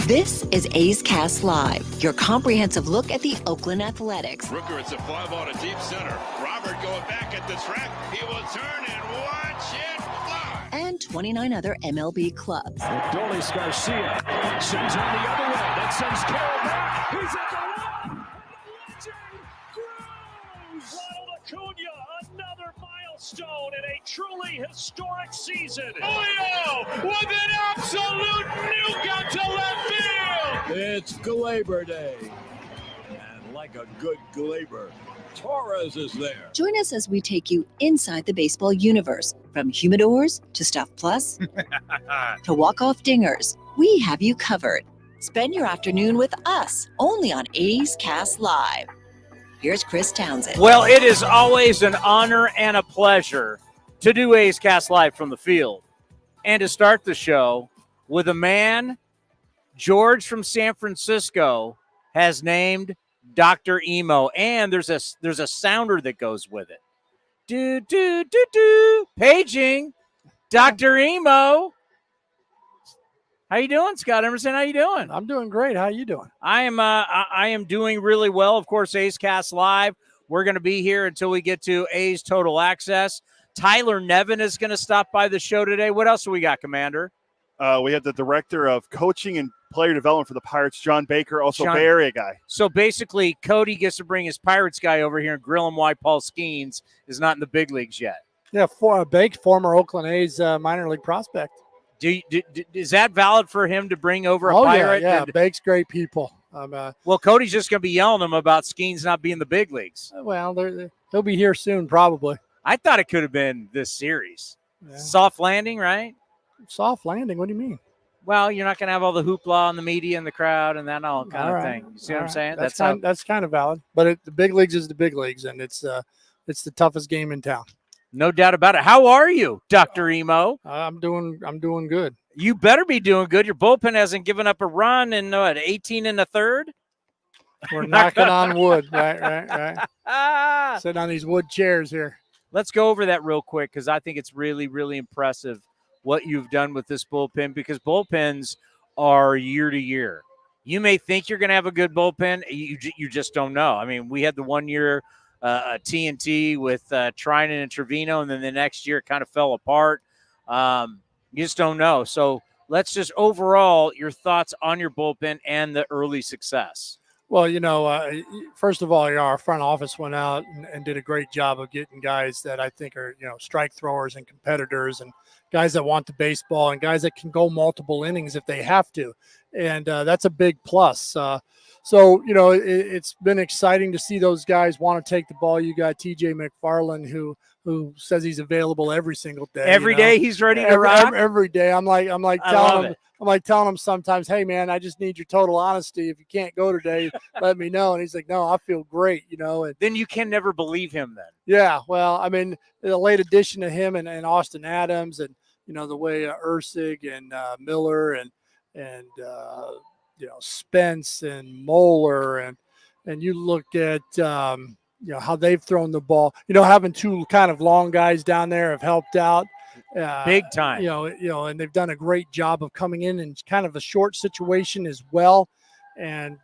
This is A's Cast Live, your comprehensive look at the Oakland Athletics. Rooker, it's a fly ball to deep center. Robert going back at the track. He will turn and watch it fly. And 29 other MLB clubs. Adolis Garcia sends on the other way. That sends Carroll back. He's at the wall. Cruz. Ronald Acuna, another milestone in a truly historic season. Julio with an absolute nuke out to left field. It's Glaber Day. And like a good Glaber, Torres is there. Join us as we take you inside the baseball universe. From humidors to Stuff Plus to walk-off dingers, we have you covered. Spend your afternoon with us, only on A's Cast Live. Here's Chris Townsend. Well, it is always an honor and a pleasure to do A's Cast Live from the field. And to start the show with a man George from San Francisco has named Dr. Emo. And there's a sounder that goes with it. Do, do, do, do. Paging Dr. Emo. How you doing, Scott Emerson? How you doing? I'm doing great. How you doing? I am doing really well. Of course, A's Cast Live. We're going to be here until we get to A's Total Access. Tyler Nevin is going to stop by the show today. What else do we got, Commander? We have the director of coaching and player development for the Pirates, John Baker, also Bay Area guy. So basically, Cody gets to bring his Pirates guy over here and grill him why Paul Skeens is not in the big leagues yet. Yeah, Bake, former Oakland A's minor league prospect. Is that valid for him to bring over a Pirate? Yeah, Bake's great people. Well, Cody's just going to be yelling at him about Skeens not being in the big leagues. Well, he'll be here soon, probably. I thought it could have been this series. Yeah. Soft landing, right? Soft landing? What do you mean? Well, you're not going to have all the hoopla and the media and the crowd and that all kind of thing. You see what I'm saying? That's kind of valid. But the big leagues is the big leagues, and it's the toughest game in town. No doubt about it. How are you, Dr. Emo? I'm doing good. You better be doing good. Your bullpen hasn't given up a run in 18 and a third. We're knocking on wood, right. Sitting on these wood chairs here. Let's go over that real quick because I think it's really, really impressive what you've done with this bullpen, because bullpens are year to year. You may think you're going to have a good bullpen. You just don't know. I mean, we had the 1 year TNT with Trinan and Trevino, and then the next year it kind of fell apart. You just don't know. So let's just overall your thoughts on your bullpen and the early success. Well, first of all, our front office went out and did a great job of getting guys that I think are, strike throwers and competitors and guys that want the baseball and guys that can go multiple innings if they have to. And that's a big plus. It's been exciting to see those guys want to take the ball. You got TJ McFarland, who says he's available every single day. Every day he's ready to rock. Every day. I'm telling him sometimes, hey man, I just need your total honesty. If you can't go today, let me know. And he's like, no, I feel great, And then you can never believe him then. Yeah. Well, I mean, the late addition to him and Austin Adams and, the way Ursig and Miller and Spence and Moeller and you look at how they've thrown the ball. Having two kind of long guys down there have helped out big time. And they've done a great job of coming in kind of a short situation as well. And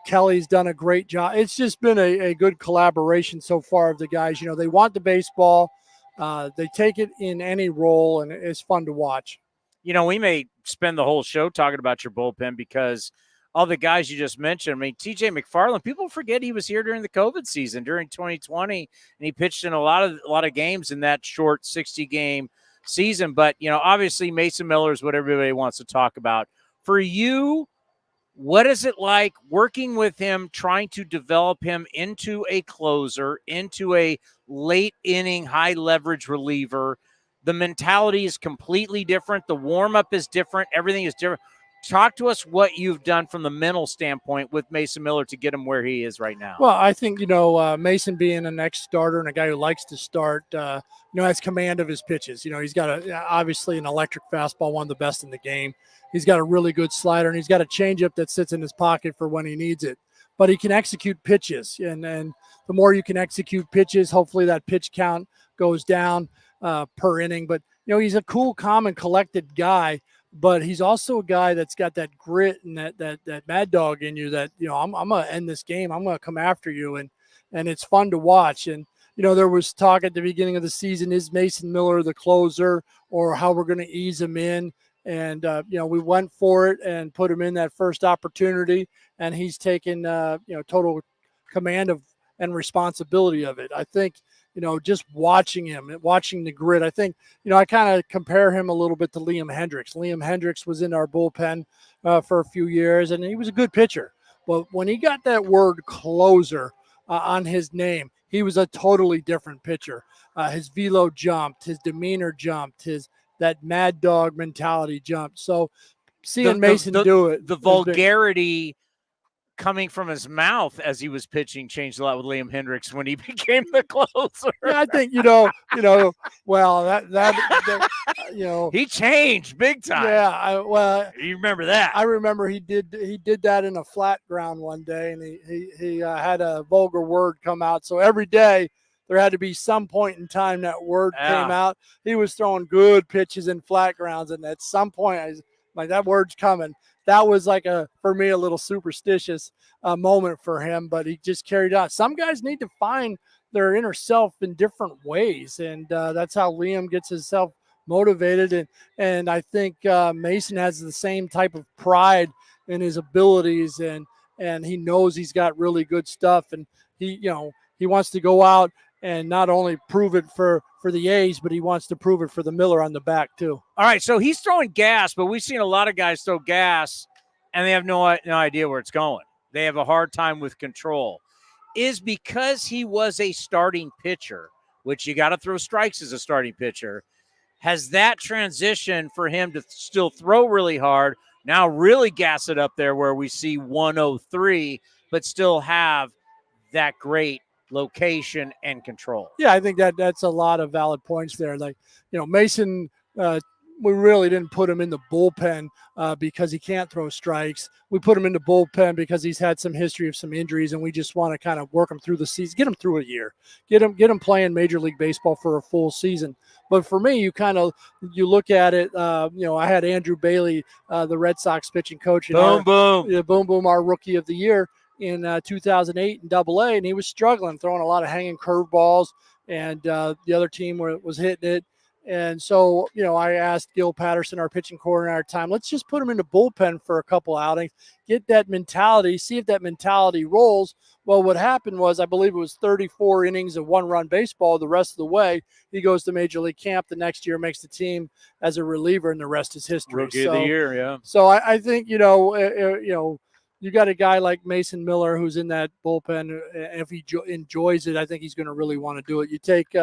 Kelly's done a great job. It's just been a good collaboration so far of the guys. They want the baseball. They take it in any role, and it's fun to watch. We may spend the whole show talking about your bullpen because all the guys you just mentioned. I mean, TJ McFarland, people forget he was here during the COVID season, during 2020, and he pitched in a lot of games in that short 60-game season. But, obviously Mason Miller is what everybody wants to talk about. For you, what is it like working with him, trying to develop him into a closer, into a late-inning, high-leverage reliever? The mentality is completely different. The warm-up is different. Everything is different. Talk to us what you've done from the mental standpoint with Mason Miller to get him where he is right now. Well, I think, Mason being an ex-starter and a guy who likes to start, has command of his pitches. He's got obviously an electric fastball, one of the best in the game. He's got a really good slider, and he's got a changeup that sits in his pocket for when he needs it. But he can execute pitches, and the more you can execute pitches, hopefully that pitch count goes down per inning. But, he's a cool, calm, and collected guy but he's also a guy that's got that grit and that mad dog in you that, I'm going to end this game. I'm going to come after you. And it's fun to watch. And, there was talk at the beginning of the season, is Mason Miller the closer, or how we're going to ease him in? And, we went for it and put him in that first opportunity, and he's taken, total command of and responsibility of it. I think, just watching him and watching the grit, I think, I kind of compare him a little bit to Liam Hendriks. Liam Hendriks was in our bullpen for a few years, and he was a good pitcher. But when he got that word closer on his name, he was a totally different pitcher. His velo jumped, his demeanor jumped, that mad dog mentality jumped. So seeing Mason do it. The vulgarity coming from his mouth as he was pitching changed a lot with Liam Hendriks when he became the closer. Yeah, I think, well, he changed big time. Yeah, you remember that. I remember he did that in a flat ground one day, and he had a vulgar word come out. So every day there had to be some point in time that word came out. He was throwing good pitches in flat grounds, and at some point I was like, that word's coming. That was for me, a little superstitious moment for him, but he just carried on. Some guys need to find their inner self in different ways, and that's how Liam gets himself motivated. And I think Mason has the same type of pride in his abilities, and he knows he's got really good stuff, and he wants to go out and not only prove it for the A's, but he wants to prove it for the Miller on the back too. All right, so he's throwing gas, but we've seen a lot of guys throw gas, and they have no idea where it's going. They have a hard time with control. Is because he was a starting pitcher, which you got to throw strikes as a starting pitcher, has that transition for him to still throw really hard, now really gas it up there where we see 103, but still have that great location and control? Yeah, I think that's a lot of valid points there. Mason, we really didn't put him in the bullpen because he can't throw strikes. We put him in the bullpen because he's had some history of some injuries, and we just want to kind of work him through the season, get him through a year, get him playing Major League Baseball for a full season. But for me, you look at it. I had Andrew Bailey, the Red Sox pitching coach, boom, our rookie of the year in 2008 in Double-A, and he was struggling, throwing a lot of hanging curveballs, and the other team was hitting it. And so, I asked Gil Patterson, our pitching coordinator at the time, let's just put him in the bullpen for a couple outings, get that mentality, see if that mentality rolls. Well, what happened was, I believe it was 34 innings of one-run baseball the rest of the way. He goes to Major League camp the next year, makes the team as a reliever, and the rest is history. Rookie of the year, yeah. So I think, you got a guy like Mason Miller who's in that bullpen. And if he enjoys it, I think he's going to really want to do it. You take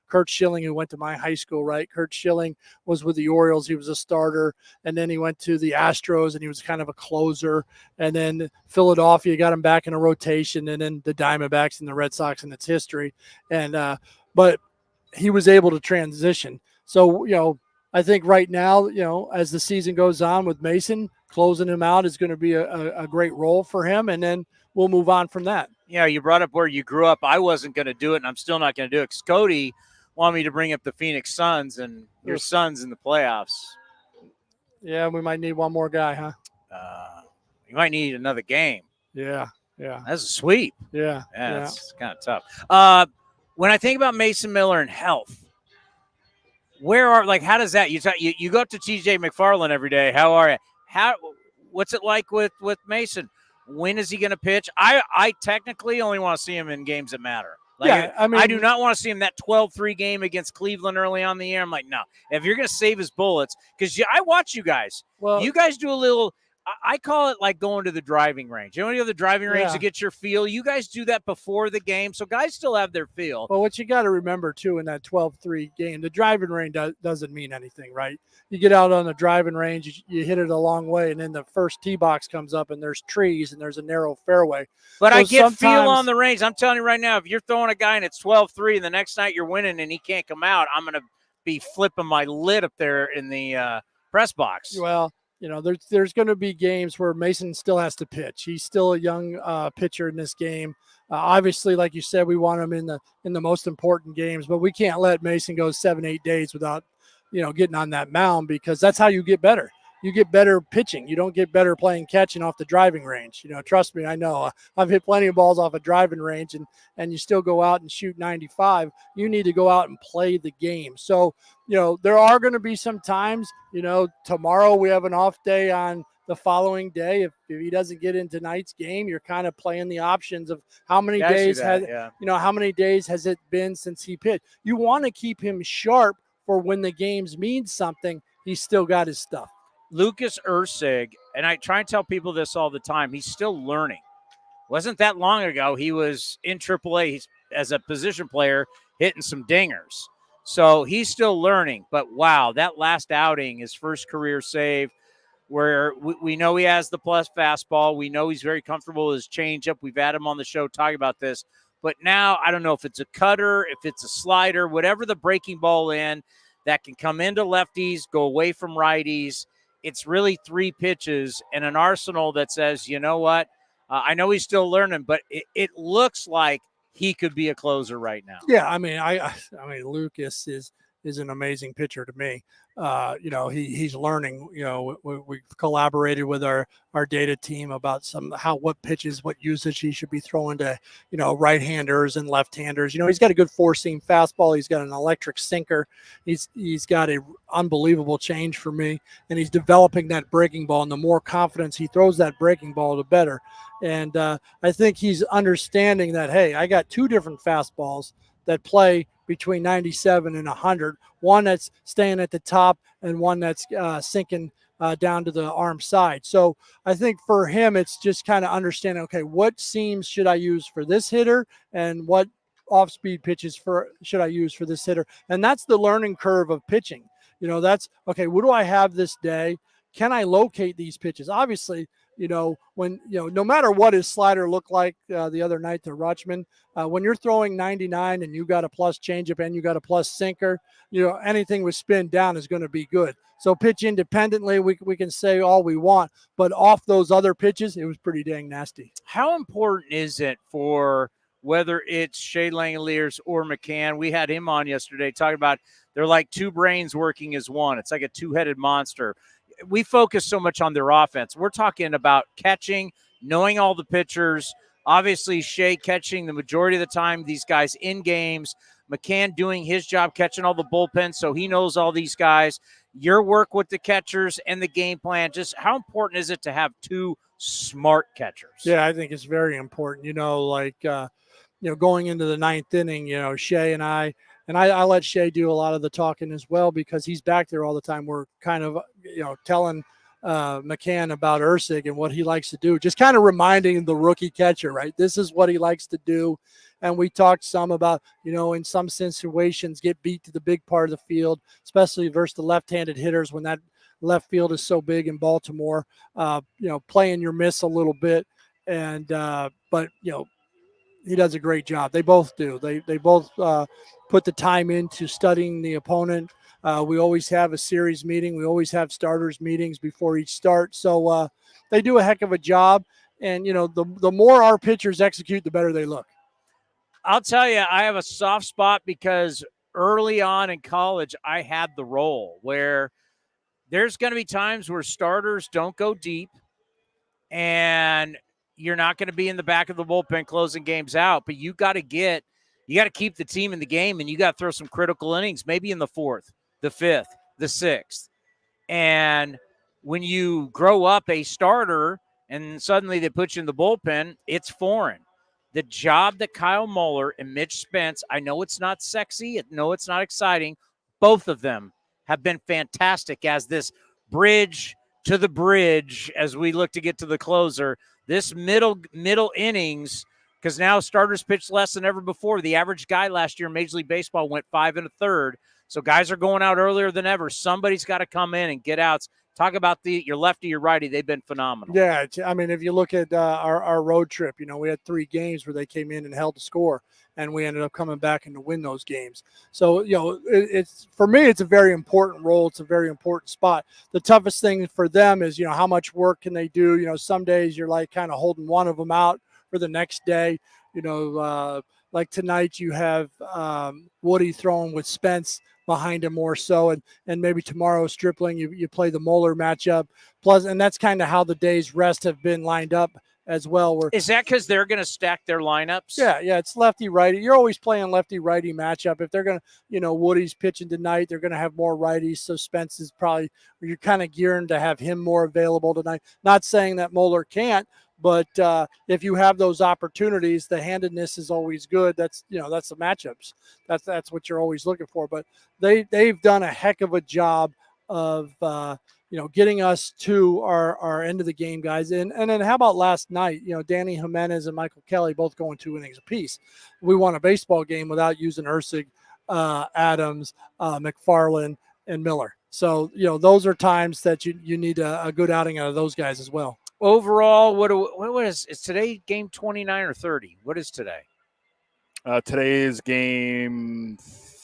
Kurt Schilling, who went to my high school, right? Kurt Schilling was with the Orioles. He was a starter. And then he went to the Astros, and he was kind of a closer. And then Philadelphia got him back in a rotation, and then the Diamondbacks and the Red Sox, and it's history. And but he was able to transition. So, I think right now, as the season goes on with Mason, closing him out is going to be a great role for him, and then we'll move on from that. Yeah, you brought up where you grew up. I wasn't going to do it, and I'm still not going to do it because Cody wanted me to bring up the Phoenix Suns and your Suns in the playoffs. Yeah, we might need one more guy, huh? You might need another game. Yeah. That's a sweep. Yeah. That's kind of tough. When I think about Mason Miller and health, how does that, you go up to TJ McFarland every day. How are you? What's it like with Mason? When is he going to pitch? I technically only want to see him in games that matter. I do not want to see him that 12-3 game against Cleveland early on in the year. I'm like, no. If you're going to save his bullets, because I watch you guys. Well, you guys do a little – I call it like going to the driving range. You know, when you go to the driving range to get your feel, you guys do that before the game, so guys still have their feel. Well, what you got to remember, too, in that 12-3 game, the driving range doesn't mean anything, right? You get out on the driving range, you hit it a long way, and then the first tee box comes up, and there's trees, and there's a narrow fairway. But so I get feel on the range. I'm telling you right now, if you're throwing a guy and it's 12-3, and the next night you're winning and he can't come out, I'm going to be flipping my lid up there in the press box. Well, there's going to be games where Mason still has to pitch. He's still a young pitcher in this game. Obviously, like you said, we want him in the most important games, but we can't let Mason go 7-8 days without, getting on that mound, because that's how you get better. you get better pitching. You don't get better playing catching off the driving range. Trust me, I know. I've hit plenty of balls off a driving range, and you still go out and shoot 95. You need to go out and play the game. So, there are going to be some times, tomorrow we have an off day on the following day. If he doesn't get in tonight's game, you're kind of playing the options of how many days how many days has it been since he pitched. You want to keep him sharp for when the games mean something. He's still got his stuff. Lucas Ursig, and I try and tell people this all the time, he's still learning. Wasn't that long ago he was in AAA as a position player hitting some dingers. So he's still learning. But, wow, that last outing, his first career save, where we know he has the plus fastball. We know he's very comfortable with his changeup. We've had him on the show talking about this. But now I don't know if it's a cutter, if it's a slider, whatever the breaking ball in that can come into lefties, go away from righties. It's really 3 pitches and an arsenal that says, you know what, I know he's still learning, but it looks like he could be a closer right now. Yeah, I mean, I mean, Lucas is an amazing pitcher to me. He's learning. We've collaborated with our data team about what pitches, what usage he should be throwing to, right-handers and left-handers. He's got a good 4-seam fastball. He's got an electric sinker. He's got a unbelievable change for me, and he's developing that breaking ball. And the more confidence he throws that breaking ball, the better. And I think he's understanding that, hey, I got 2 different fastballs that play between 97 and 100, one that's staying at the top and one that's sinking down to the arm side. So I think for him, it's just kind of understanding, okay, what seams should I use for this hitter and what off-speed pitches should I use for this hitter? And that's the learning curve of pitching. That's, okay, what do I have this day? Can I locate these pitches? Obviously, when, no matter what his slider looked like the other night to Rutschman, when you're throwing 99 and you got a plus changeup and you got a plus sinker, anything with spin down is going to be good. So pitch independently, we can say all we want, but off those other pitches, it was pretty dang nasty. How important is it for whether it's Shea Langoliers or McCann? We had him on yesterday talking about they're like 2 brains working as one. It's like a 2-headed monster. We focus so much on their offense. We're talking about catching, knowing all the pitchers. Obviously, Shea catching the majority of the time, these guys in games. McCann doing his job, catching all the bullpen, so he knows all these guys. Your work with the catchers and the game plan, just how important is it to have 2 smart catchers? Yeah, I think it's very important. Going into the 9th inning, Shea and I let Shea do a lot of the talking as well because he's back there all the time. We're kind of, telling McCann about Ursig and what he likes to do, just kind of reminding the rookie catcher, right? This is what he likes to do. And we talked some about, in some situations, get beat to the big part of the field, especially versus the left-handed hitters when that left field is so big in Baltimore, playing your miss a little bit. And, but he does a great job. They both do. They both put the time into studying the opponent. We always have a series meeting. We always have starters meetings before each start. So they do a heck of a job. And, the more our pitchers execute, the better they look. I'll tell you, I have a soft spot because early on in college, I had the role where there's going to be times where starters don't go deep and you're not going to be in the back of the bullpen closing games out, but you got to keep the team in the game, and you got to throw some critical innings, maybe in the 4th, the 5th, the 6th. And when you grow up a starter and suddenly they put you in the bullpen, it's foreign. The job that Kyle Muller and Mitch Spence, I know it's not sexy, I know it's not exciting, both of them have been fantastic as this bridge to the bridge as we look to get to the closer. This middle innings, because now starters pitch less than ever before. The average guy last year in Major League Baseball went 5 1/3. So guys are going out earlier than ever. Somebody's got to come in and get outs. Talk about your lefty, your righty. They've been phenomenal. Yeah, I mean, if you look at our road trip, we had 3 games where they came in and held the score, and we ended up coming back and to win those games. So, it's for me, it's a very important role. It's a very important spot. The toughest thing for them is, how much work can they do? Some days you're like kind of holding one of them out for the next day. Like tonight you have Woody throwing with Spence behind him more so. And maybe tomorrow Stripling, you play the Moeller matchup. Plus, and that's kind of how the day's rest have been lined up as well. Is that because they're going to stack their lineups? Yeah, it's lefty-righty. You're always playing lefty-righty matchup. If they're going to, Woody's pitching tonight, they're going to have more righties. So Spence is probably, you're kind of gearing to have him more available tonight. Not saying that Moeller can't, but if you have those opportunities, the handedness is always good. That's the matchups. That's what you're always looking for. But they've done a heck of a job of getting us to our end of the game, guys. And then how about last night? Danny Jimenez and Michael Kelly both going 2 innings apiece. We won a baseball game without using Ursig, Adams, McFarland, and Miller. So those are times that you need a good outing out of those guys as well. Overall, what is today? Game 29 or 30? What is today? Today is game.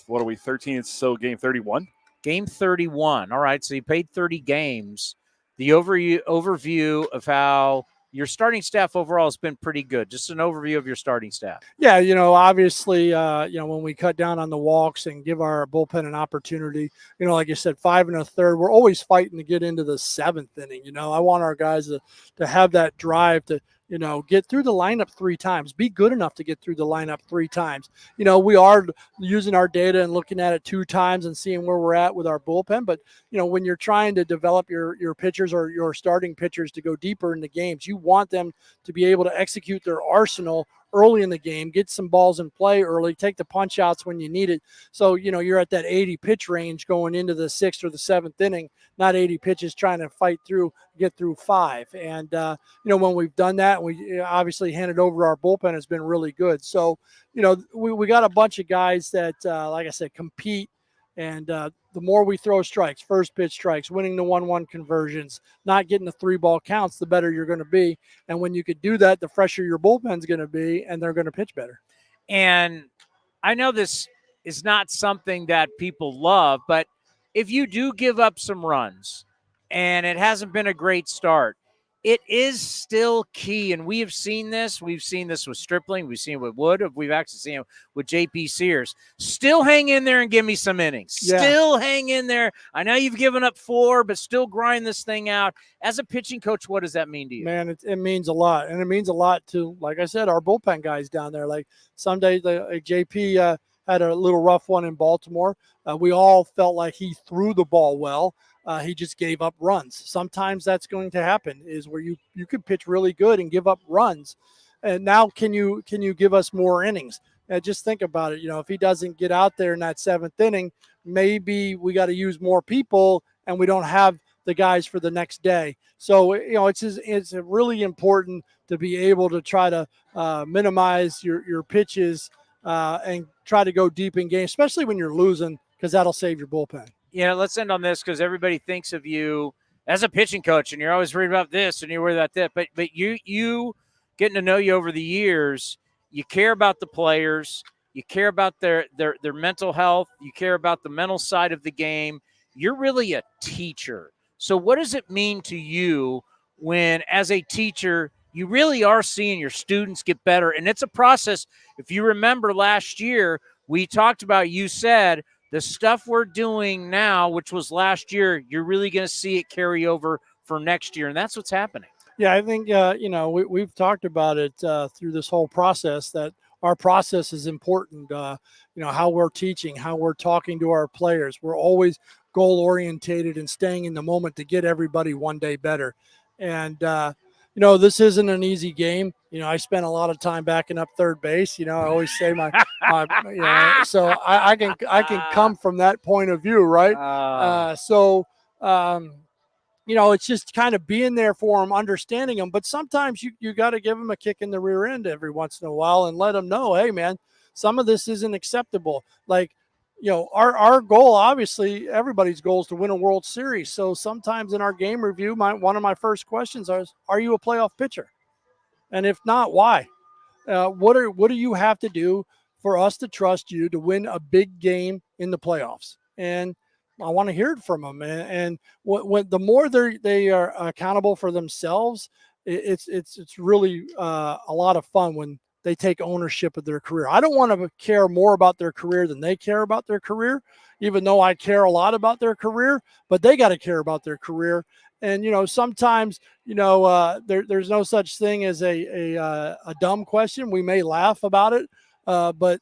What are we? 13. It's so game 31. Game 31. All right. So you played 30 games. The overview of how your starting staff overall has been pretty good. Just an overview of your starting staff. Yeah, obviously, when we cut down on the walks and give our bullpen an opportunity, like you said, 5 1/3, we're always fighting to get into the 7th inning. I want our guys to have that drive to, get through the lineup 3 times, be good enough to get through the lineup 3 times. We are using our data and looking at it 2 times and seeing where we're at with our bullpen. But, when you're trying to develop your pitchers or your starting pitchers to go deeper in the games, you want them to be able to execute their arsenal early in the game, get some balls in play early, take the punch outs when you need it. So, you're at that 80 pitch range going into the 6th or the 7th inning, not 80 pitches trying to get through 5. And, when we've done that, we obviously handed over our bullpen has been really good. So, we got a bunch of guys that, like I said, compete. And the more we throw strikes, first pitch strikes, winning the 1-1 conversions, not getting the 3-ball counts, the better you're going to be. And when you could do that, the fresher your bullpen's going to be, and they're going to pitch better. And I know this is not something that people love, but if you do give up some runs and it hasn't been a great start, it is still key. And we have seen this. We've seen this with Stripling. We've seen it with Wood. We've actually seen it with J.P. Sears. Still hang in there and give me some innings. Yeah. Still hang in there. I know you've given up 4, but still grind this thing out. As a pitching coach, what does that mean to you? Man, it means a lot. And it means a lot to, like I said, our bullpen guys down there. Like some days, J.P. had a little rough one in Baltimore. We all felt like he threw the ball well. He just gave up runs. Sometimes that's going to happen, is where you could pitch really good and give up runs. And now can you give us more innings? Just think about it. If he doesn't get out there in that 7th inning, maybe we got to use more people and we don't have the guys for the next day. So, it's really important to be able to try to minimize your pitches and try to go deep in games, especially when you're losing, because that'll save your bullpen. Let's end on this, because everybody thinks of you as a pitching coach, and you're always worried about this and you're worried about that. But you getting to know you over the years, you care about the players, you care about their mental health, you care about the mental side of the game. You're really a teacher. So what does it mean to you when, as a teacher, you really are seeing your students get better? And it's a process. If you remember last year, we talked about, you said, the stuff we're doing now, which was last year, you're really going to see it carry over for next year. And that's what's happening. Yeah, I think, we've talked about it through this whole process, that our process is important. How we're teaching, how we're talking to our players. We're always goal-orientated and staying in the moment to get everybody one day better. And, this isn't an easy game. I spent a lot of time backing up third base. I always say so I can come from that point of view, right? It's just kind of being there for them, understanding them. But sometimes you got to give them a kick in the rear end every once in a while and let them know, hey, man, some of this isn't acceptable. Like, our goal, obviously, everybody's goal is to win a World Series. So sometimes in our game review, one of my first questions is, are you a playoff pitcher? And if not, why? What do you have to do for us to trust you to win a big game in the playoffs? And I want to hear it from them. And when the more they are accountable for themselves, it's really a lot of fun when they take ownership of their career. I don't want to care more about their career than they care about their career, even though I care a lot about their career, but they got to care about their career. And, sometimes, there's no such thing as a dumb question. We may laugh about it, but,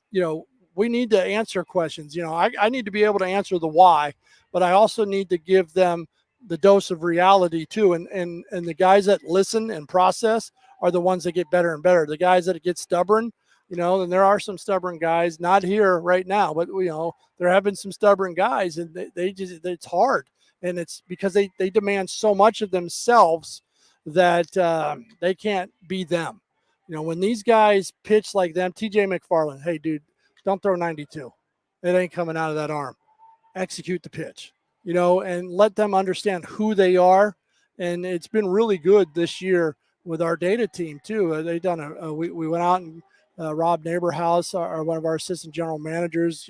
we need to answer questions. I need to be able to answer the why, but I also need to give them the dose of reality too. And the guys that listen and process are the ones that get better and better. The guys that get stubborn, and there are some stubborn guys, not here right now, but there have been some stubborn guys, and it's hard. And it's because they demand so much of themselves that they can't be them. When these guys pitch like them, TJ McFarland, hey dude, don't throw 92. It ain't coming out of that arm. Execute the pitch, and let them understand who they are. And it's been really good this year with our data team too. They done we went out and Rob Neighborhouse, one of our assistant general managers,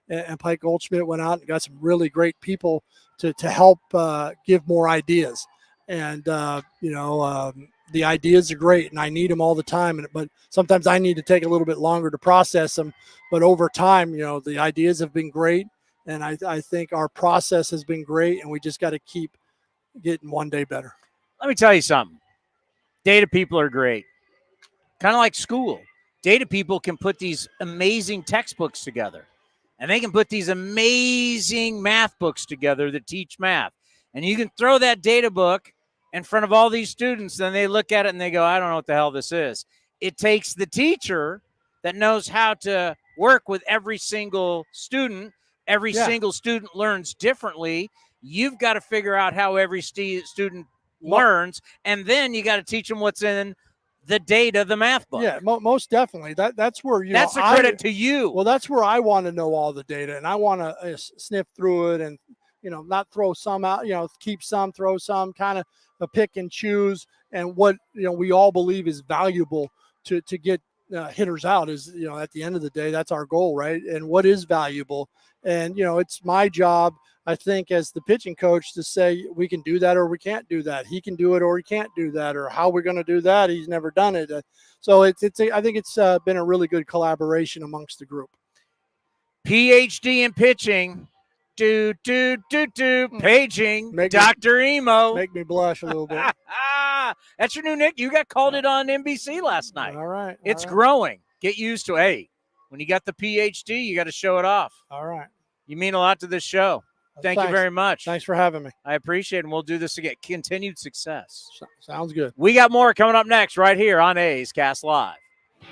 and Pike Goldschmidt went out and got some really great people to help give more ideas. And, the ideas are great and I need them all the time. But sometimes I need to take a little bit longer to process them. But over time, the ideas have been great. And I think our process has been great, and we just got to keep getting one day better. Let me tell you something. Data people are great. Kind of like school. Data people can put these amazing textbooks together, and they can put these amazing math books together that teach math. And you can throw that data book in front of all these students, then they look at it and they go, I don't know what the hell this is. It takes the teacher that knows how to work with every single student. Every single student learns differently. You've got to figure out how every student learns, and then you got to teach them what's in the data, the math book. Yeah, most definitely. That's where that's a credit to you. Well, that's where I want to know all the data, and I want to sniff through it, and not throw some out. Keep some, throw some, kind of a pick and choose. And what we all believe is valuable to get hitters out is at the end of the day, that's our goal, right? And what is valuable, and it's my job, I think, as the pitching coach to say we can do that or we can't do that. He can do it or he can't do that, or how we're going to do that. He's never done it. So I think it's been a really good collaboration amongst the group. PhD in pitching. Paging. Dr. Emo. Make me blush a little bit. That's your new nick. You got called it on NBC last night. All right. It's growing. Get used to it. Hey, when you got the PhD, you got to show it off. All right. You mean a lot to this show. Thank you very much. Thanks for having me. I appreciate it, and we'll do this again. Continued success. Sounds good. We got more coming up next right here on A's Cast Live.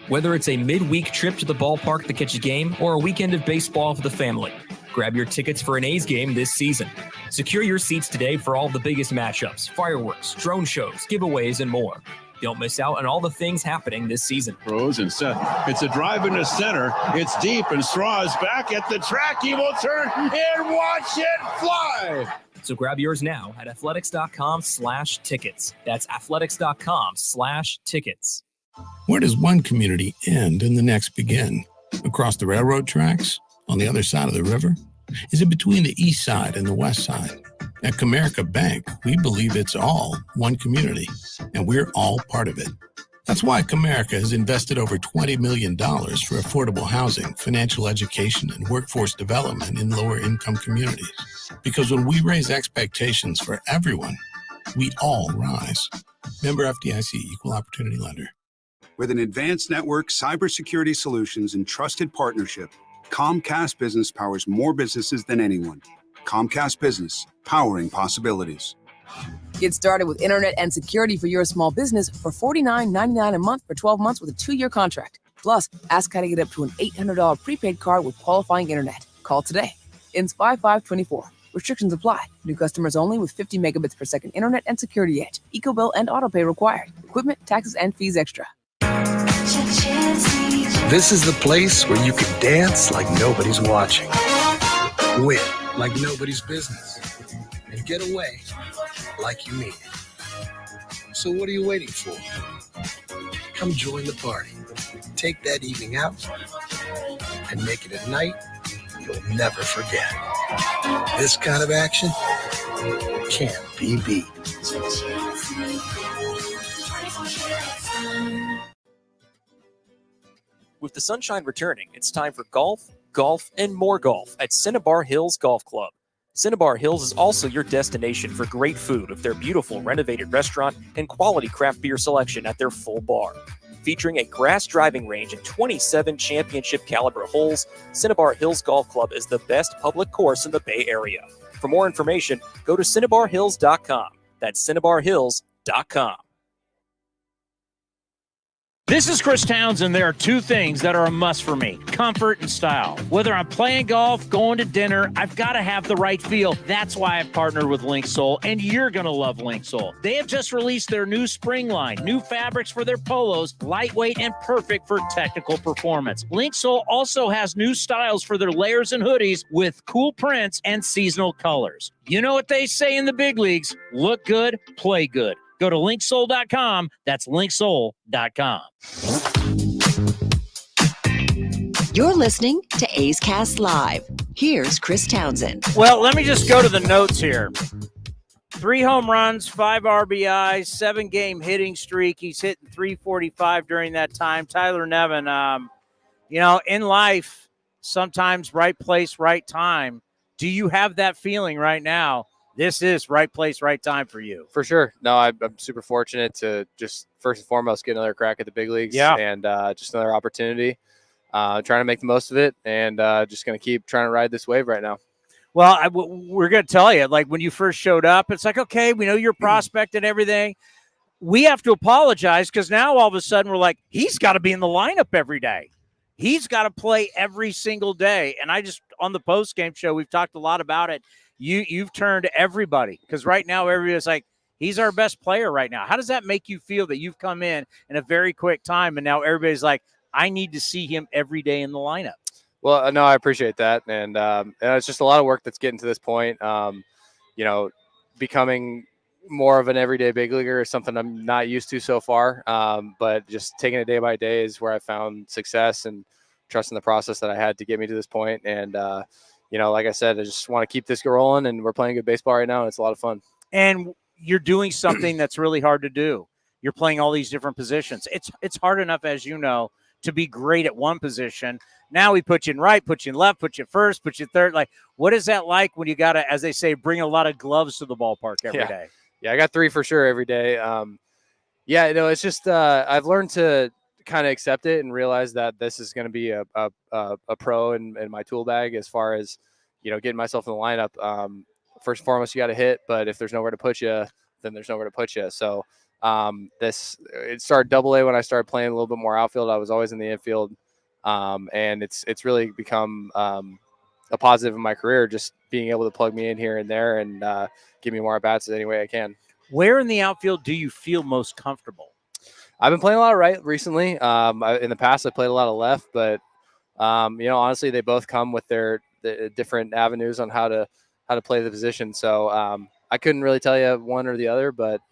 Whether it's a midweek trip to the ballpark to catch a game or a weekend of baseball for the family, grab your tickets for an A's game this season. Secure your seats today for all the biggest matchups, fireworks, drone shows, giveaways, and more. Don't miss out on all the things happening this season. Throws and set. It's a drive into center. It's deep, and Straw is back at the track. He will turn and watch it fly. So grab yours now at athletics.com/tickets. That's athletics.com/tickets. Where does one community end and the next begin? Across the railroad tracks? On the other side of the river? Is it between the east side and the west side? At Comerica Bank, we believe it's all one community, and we're all part of it. That's why Comerica has invested over $20 million for affordable housing, financial education, and workforce development in lower-income communities. Because when we raise expectations for everyone, we all rise. Member FDIC, Equal Opportunity Lender. With an advanced network, cybersecurity solutions, and trusted partnership, Comcast Business powers more businesses than anyone. Comcast Business, powering possibilities. Get started with internet and security for your small business for $49.99 a month for 12 months with a 2-year contract. Plus, ask how to get up to an $800 prepaid card with qualifying internet. Call today. Ends 5/5/24. Restrictions apply. New customers only with 50 megabits per second internet and security edge. EcoBill and autopay required. Equipment, taxes, and fees extra. This is the place where you can dance like nobody's watching, win like nobody's business, and get away like you mean it. So what are you waiting for? Come join the party. Take that evening out and make it a night you'll never forget. This kind of action can't be beat. With the sunshine returning, it's time for golf, and more golf at Cinnabar Hills Golf Club. Cinnabar Hills is also your destination for great food with their beautiful renovated restaurant and quality craft beer selection at their full bar. Featuring a grass driving range and 27 championship caliber holes, Cinnabar Hills Golf Club is the best public course in the Bay Area. For more information, go to cinnabarhills.com. That's cinnabarhills.com. This is Chris Townsend. There are two things that are a must for me: comfort and style. Whether I'm playing golf, going to dinner, I've got to have the right feel. That's why I've partnered with Linksole, and you're going to love Linksole. They have just released their new spring line, new fabrics for their polos, lightweight and perfect for technical performance. Linksole also has new styles for their layers and hoodies with cool prints and seasonal colors. You know what they say in the big leagues: look good, play good. Go to linksole.com. That's linksole.com. You're listening to A's Cast Live. Here's Chris Townsend. Well, let me just go to the notes here. 3 home runs, 5 RBIs, 7-game hitting streak. He's hitting .345 during that time. Tyler Nevin, in life, sometimes right place, right time. Do you have that feeling right now? This is right place, right time for you. For sure. No, I'm super fortunate to just first and foremost get another crack at the big leagues. Yeah. And just another opportunity. Trying to make the most of it, and just going to keep trying to ride this wave right now. Well, we're going to tell you, like when you first showed up, it's like, okay, we know you're a prospect and everything. We have to apologize because now all of a sudden we're like, he's got to be in the lineup every day. He's got to play every single day. And I just, on the post-game show, we've talked a lot about it. You've turned everybody, because right now everybody's like, he's our best player right now. How does that make you feel that you've come in a very quick time and now everybody's like, I need to see him every day in the lineup? Well, no, I appreciate that. And it's just a lot of work that's getting to this point. Becoming more of an everyday big leaguer is something I'm not used to so far. But just taking it day by day is where I found success, and trusting the process that I had to get me to this point. And, like I said, I just want to keep this rolling, and we're playing good baseball right now. And it's a lot of fun. And you're doing something that's really hard to do. You're playing all these different positions. It's hard enough, as you know, to be great at one position. Now we put you in right, put you in left, put you first, put you third. Like, what is that like when you got to, as they say, bring a lot of gloves to the ballpark every day? Yeah, I got 3 for sure every day. It's just I've learned to kind of accept it and realize that this is going to be a pro in my tool bag as far as, getting myself in the lineup. First and foremost, you got to hit, but if there's nowhere to put you, then there's nowhere to put you. So it started Double-A when I started playing a little bit more outfield. I was always in the infield, and it's really become a positive in my career, just being able to plug me in here and there and give me more at-bats any way I can. Where in the outfield do you feel most comfortable? I've been playing a lot of right recently. In the past, I played a lot of left, but honestly, they both come with the different avenues on how to play the position. So I couldn't really tell you one or the other, but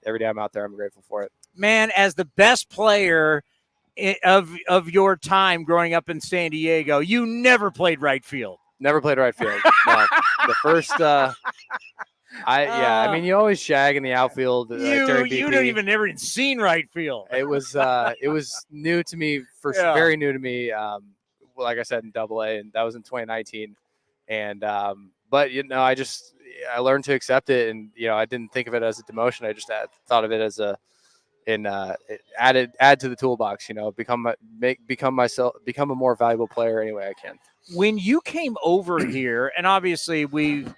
every day I'm out there, I'm grateful for it. Man, as the best player of your time growing up in San Diego, you never played right field. Never played right field. No. The first, you always shag in the outfield. During BP. You don't even never seen right field. It was new to me very new to me. Like I said, in Double-A, and that was in 2019. And but I learned to accept it, and I didn't think of it as a demotion. I just thought of it as add to the toolbox. Become a more valuable player any way I can. When you came over here, and obviously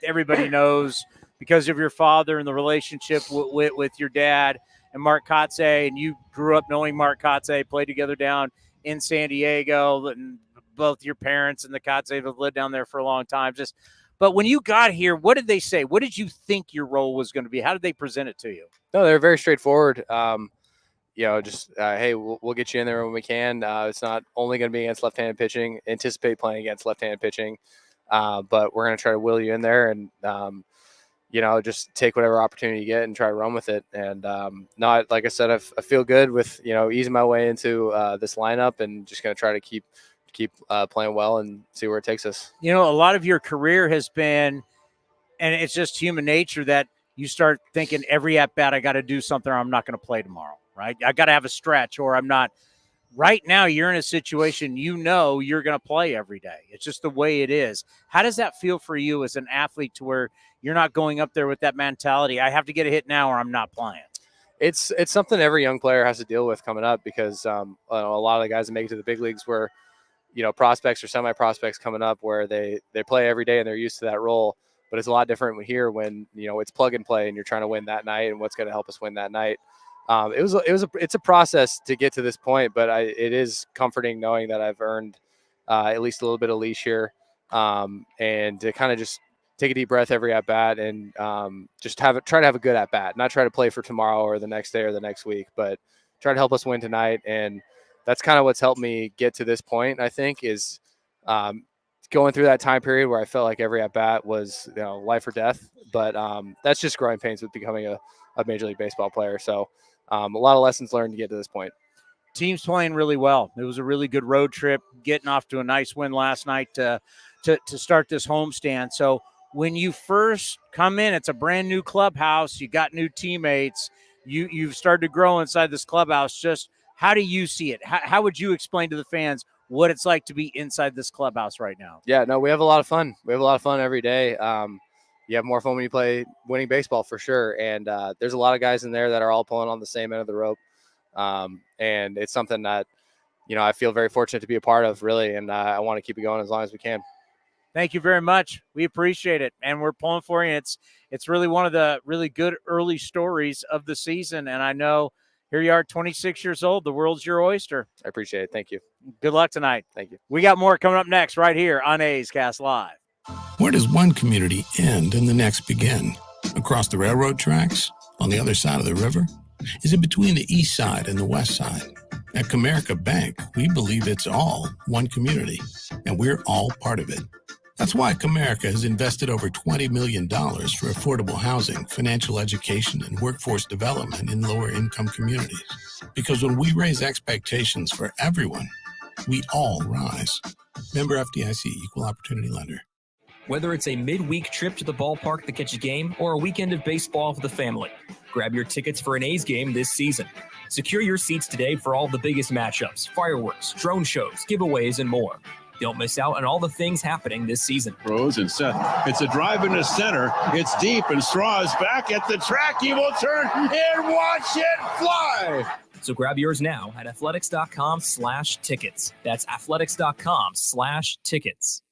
everybody knows because of your father and the relationship with your dad and Mark Kotze, and you grew up knowing Mark Kotze, played together down in San Diego, and both your parents and the Kotze have lived down there for a long time. But when you got here, what did they say? What did you think your role was going to be? How did they present it to you? No, they're very straightforward. Hey, we'll get you in there when we can. It's not only going to be against left-handed pitching. Anticipate playing against left-handed pitching, but we're going to try to will you in there and, just take whatever opportunity you get and try to run with it. And like I said, I feel good with, easing my way into this lineup, and just going to try to keep playing well and see where it takes us. A lot of your career has been, and it's just human nature that you start thinking every at bat, I got to do something or I'm not going to play tomorrow, right? I got to have a stretch or I'm not. right now you're in a situation you're going to play every day. It's just the way it is. How does that feel for you as an athlete to where you're not going up there with that mentality, I have to get a hit now or I'm not playing? It's something every young player has to deal with coming up because a lot of the guys that make it to the big leagues were, prospects or semi-prospects coming up where they play every day and they're used to that role. But it's a lot different here when, it's plug and play and you're trying to win that night and what's going to help us win that night. It's a process to get to this point, but it is comforting knowing that I've earned at least a little bit of leash here, and to kind of just take a deep breath every at bat and just try to have a good at bat, not try to play for tomorrow or the next day or the next week, but try to help us win tonight. And that's kind of what's helped me get to this point, I think, is going through that time period where I felt like every at bat was life or death. But that's just growing pains with becoming a Major League Baseball player. So a lot of lessons learned to get to this point. Team's playing really well. It was a really good road trip, getting off to a nice win last night to start this homestand. So when you first come in, it's a brand new clubhouse. You got new teammates. You've started to grow inside this clubhouse. Just how do you see it? How would you explain to the fans what it's like to be inside this clubhouse right now? Yeah, no, we have a lot of fun. We have a lot of fun every day. You have more fun when you play winning baseball for sure. And there's a lot of guys in there that are all pulling on the same end of the rope. And it's something that, I feel very fortunate to be a part of, really. And I want to keep it going as long as we can. Thank you very much. We appreciate it. And we're pulling for you. It's really one of the really good early stories of the season. And I know here you are, 26 years old. The world's your oyster. I appreciate it. Thank you. Good luck tonight. Thank you. We got more coming up next right here on A's Cast Live. Where does one community end and the next begin? Across the railroad tracks? On the other side of the river? Is it between the east side and the west side? At Comerica Bank, we believe it's all one community, and we're all part of it. That's why Comerica has invested over $20 million for affordable housing, financial education, and workforce development in lower-income communities. Because when we raise expectations for everyone, we all rise. Member FDIC, Equal Opportunity Lender. Whether it's a midweek trip to the ballpark to catch a game or a weekend of baseball for the family, grab your tickets for an A's game this season. Secure your seats today for all the biggest matchups, fireworks, drone shows, giveaways, and more. Don't miss out on all the things happening this season. Rose and Seth. It's a drive into center. It's deep, and Straw is back at the track. He will turn and watch it fly. So grab yours now at athletics.com/tickets. That's athletics.com/tickets.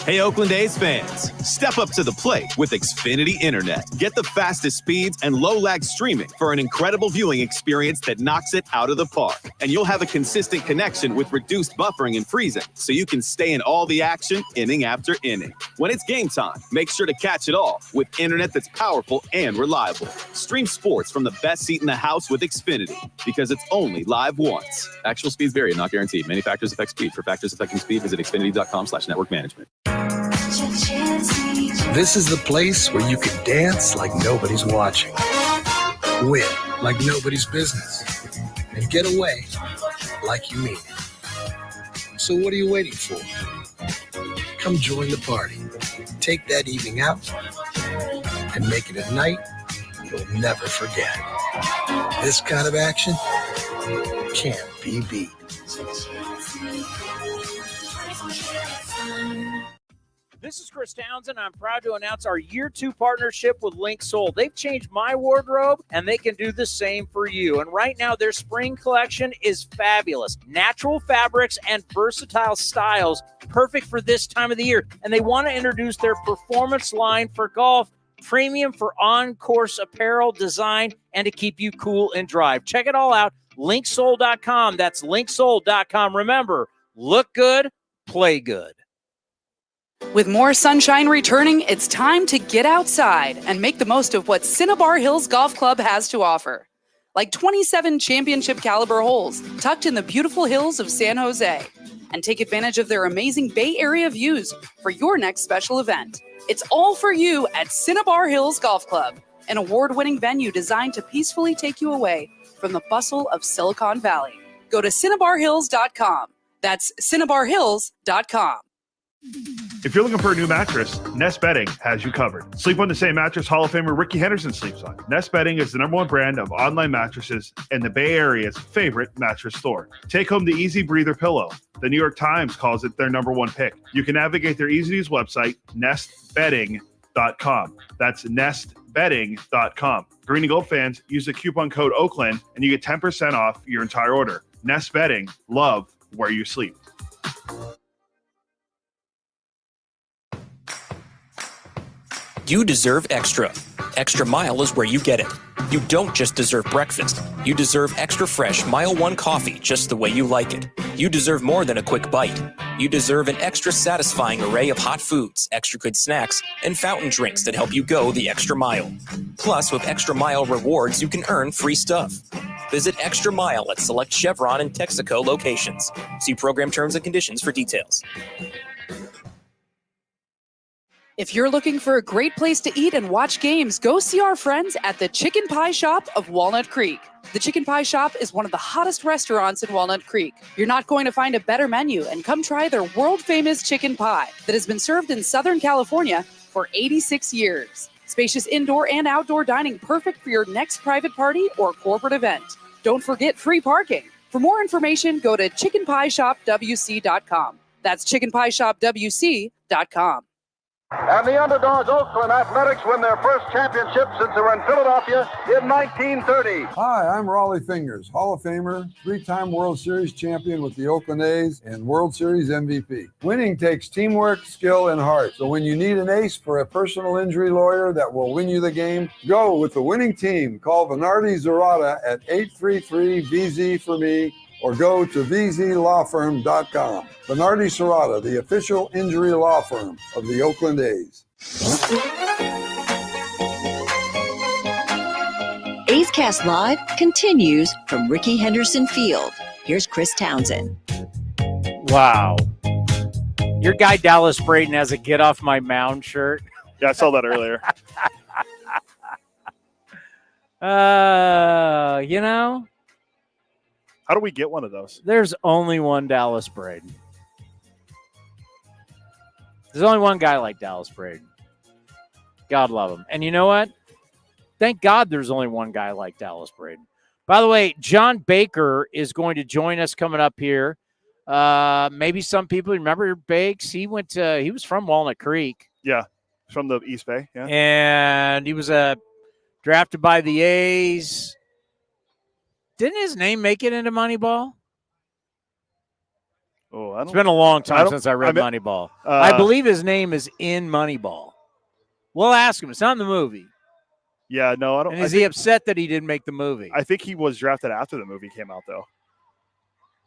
Hey, Oakland A's fans, step up to the plate with Xfinity Internet. Get the fastest speeds and low-lag streaming for an incredible viewing experience that knocks it out of the park. And you'll have a consistent connection with reduced buffering and freezing, so you can stay in all the action inning after inning. When it's game time, make sure to catch it all with internet that's powerful and reliable. Stream sports from the best seat in the house with Xfinity, because it's only live once. Actual speeds vary and not guaranteed. Many factors affect speed. For factors affecting speed, visit xfinity.com/network management. This is the place where you can dance like nobody's watching, win like nobody's business, and get away like you mean it. So what are you waiting for? Come join the party. Take that evening out and make it a night you'll never forget. This kind of action can't be beat. This is Chris Townsend. I'm proud to announce our year 2 partnership with Link Soul. They've changed my wardrobe, and they can do the same for you. And right now, their spring collection is fabulous. Natural fabrics and versatile styles, perfect for this time of the year. And they want to introduce their performance line for golf, premium for on-course apparel design, and to keep you cool and dry. Check it all out, linksoul.com. That's linksoul.com. Remember, look good, play good. With more sunshine returning, it's time to get outside and make the most of what Cinnabar Hills Golf Club has to offer. Like 27 championship caliber holes tucked in the beautiful hills of San Jose. And take advantage of their amazing Bay Area views for your next special event. It's all for you at Cinnabar Hills Golf Club, an award-winning venue designed to peacefully take you away from the bustle of Silicon Valley. Go to CinnabarHills.com. That's CinnabarHills.com. If you're looking for a new mattress, Nest Bedding has you covered. Sleep on the same mattress Hall of Famer Ricky Henderson sleeps on. Nest Bedding is the #1 brand of online mattresses and the Bay Area's favorite mattress store. Take home the Easy Breather pillow. The New York Times calls it their #1 pick. You can navigate their easy-to-use website, nestbedding.com. That's nestbedding.com. Green and Gold fans, use the coupon code Oakland and you get 10% off your entire order. Nest Bedding, love where you sleep. You deserve extra. Extra Mile is where you get it. You don't just deserve breakfast. You deserve extra fresh Mile 1 coffee just the way you like it. You deserve more than a quick bite. You deserve an extra satisfying array of hot foods, extra good snacks, and fountain drinks that help you go the extra mile. Plus, with Extra Mile rewards, you can earn free stuff. Visit Extra Mile at select Chevron and Texaco locations. See program terms and conditions for details. If you're looking for a great place to eat and watch games, go see our friends at the Chicken Pie Shop of Walnut Creek. The Chicken Pie Shop is one of the hottest restaurants in Walnut Creek. You're not going to find a better menu, and come try their world-famous chicken pie that has been served in Southern California for 86 years. Spacious indoor and outdoor dining, perfect for your next private party or corporate event. Don't forget free parking. For more information, go to chickenpieshopwc.com. That's chickenpieshopwc.com. And the underdogs, Oakland Athletics, win their first championship since they were in Philadelphia in 1930. Hi, I'm Raleigh Fingers, Hall of Famer, 3-time World Series champion with the Oakland A's and World Series MVP. Winning takes teamwork, skill, and heart. So when you need an ace for a personal injury lawyer that will win you the game, go with the winning team. Call Venardi Zerata at 833-VZ-FOR-ME or go to vzlawfirm.com. Venardi Serrata, the official injury law firm of the Oakland A's. A's Cast Live continues from Ricky Henderson Field. Here's Chris Townsend. Wow. Your guy Dallas Braden has a Get Off My Mound shirt. Yeah, I saw that earlier. You know, how do we get one of those? There's only one Dallas Braden. There's only one guy like Dallas Braden. God love him. And you know what? Thank God there's only one guy like Dallas Braden. By the way, John Baker is going to join us coming up here. Maybe some people remember Bakes. He was from Walnut Creek. Yeah, from the East Bay. Yeah, and he was drafted by the A's. Didn't his name make it into Moneyball? Oh, it's been a long time since I read Moneyball. I believe his name is in Moneyball. We'll ask him. It's not in the movie. Yeah, no, I don't. And is he upset that he didn't make the movie? I think he was drafted after the movie came out, though.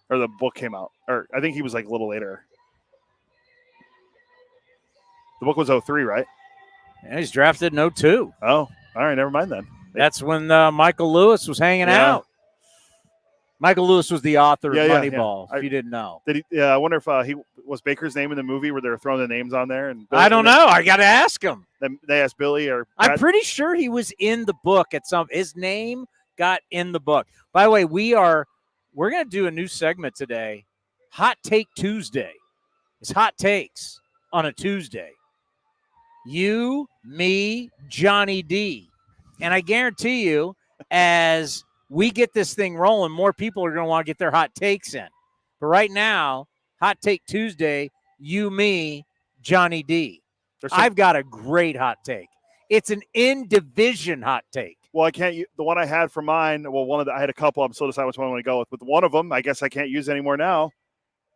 Or the book came out. Or I think he was like a little later. The book was 03, right? Yeah, he's drafted in 02. Oh, all right. Never mind then. That's when Michael Lewis was hanging out. Michael Lewis was the author of Moneyball, if you didn't know. I wonder if he was Baker's name in the movie where they were throwing the names on there. And I don't know. I got to ask him. Then they asked Billy or Brad. I'm pretty sure he was in the book at some. His name got in the book. By the way, we're going to do a new segment today, Hot Take Tuesday. It's hot takes on a Tuesday. You, me, Johnny D. And I guarantee you, as we get this thing rolling, more people are going to want to get their hot takes in. But right now, Hot Take Tuesday, you, me, Johnny D. I've got a great hot take. It's an in-division hot take. Well, I can't. The one I had for mine. Well, I had a couple. I'm still deciding which one I want to go with. But one of them, I guess I can't use anymore now.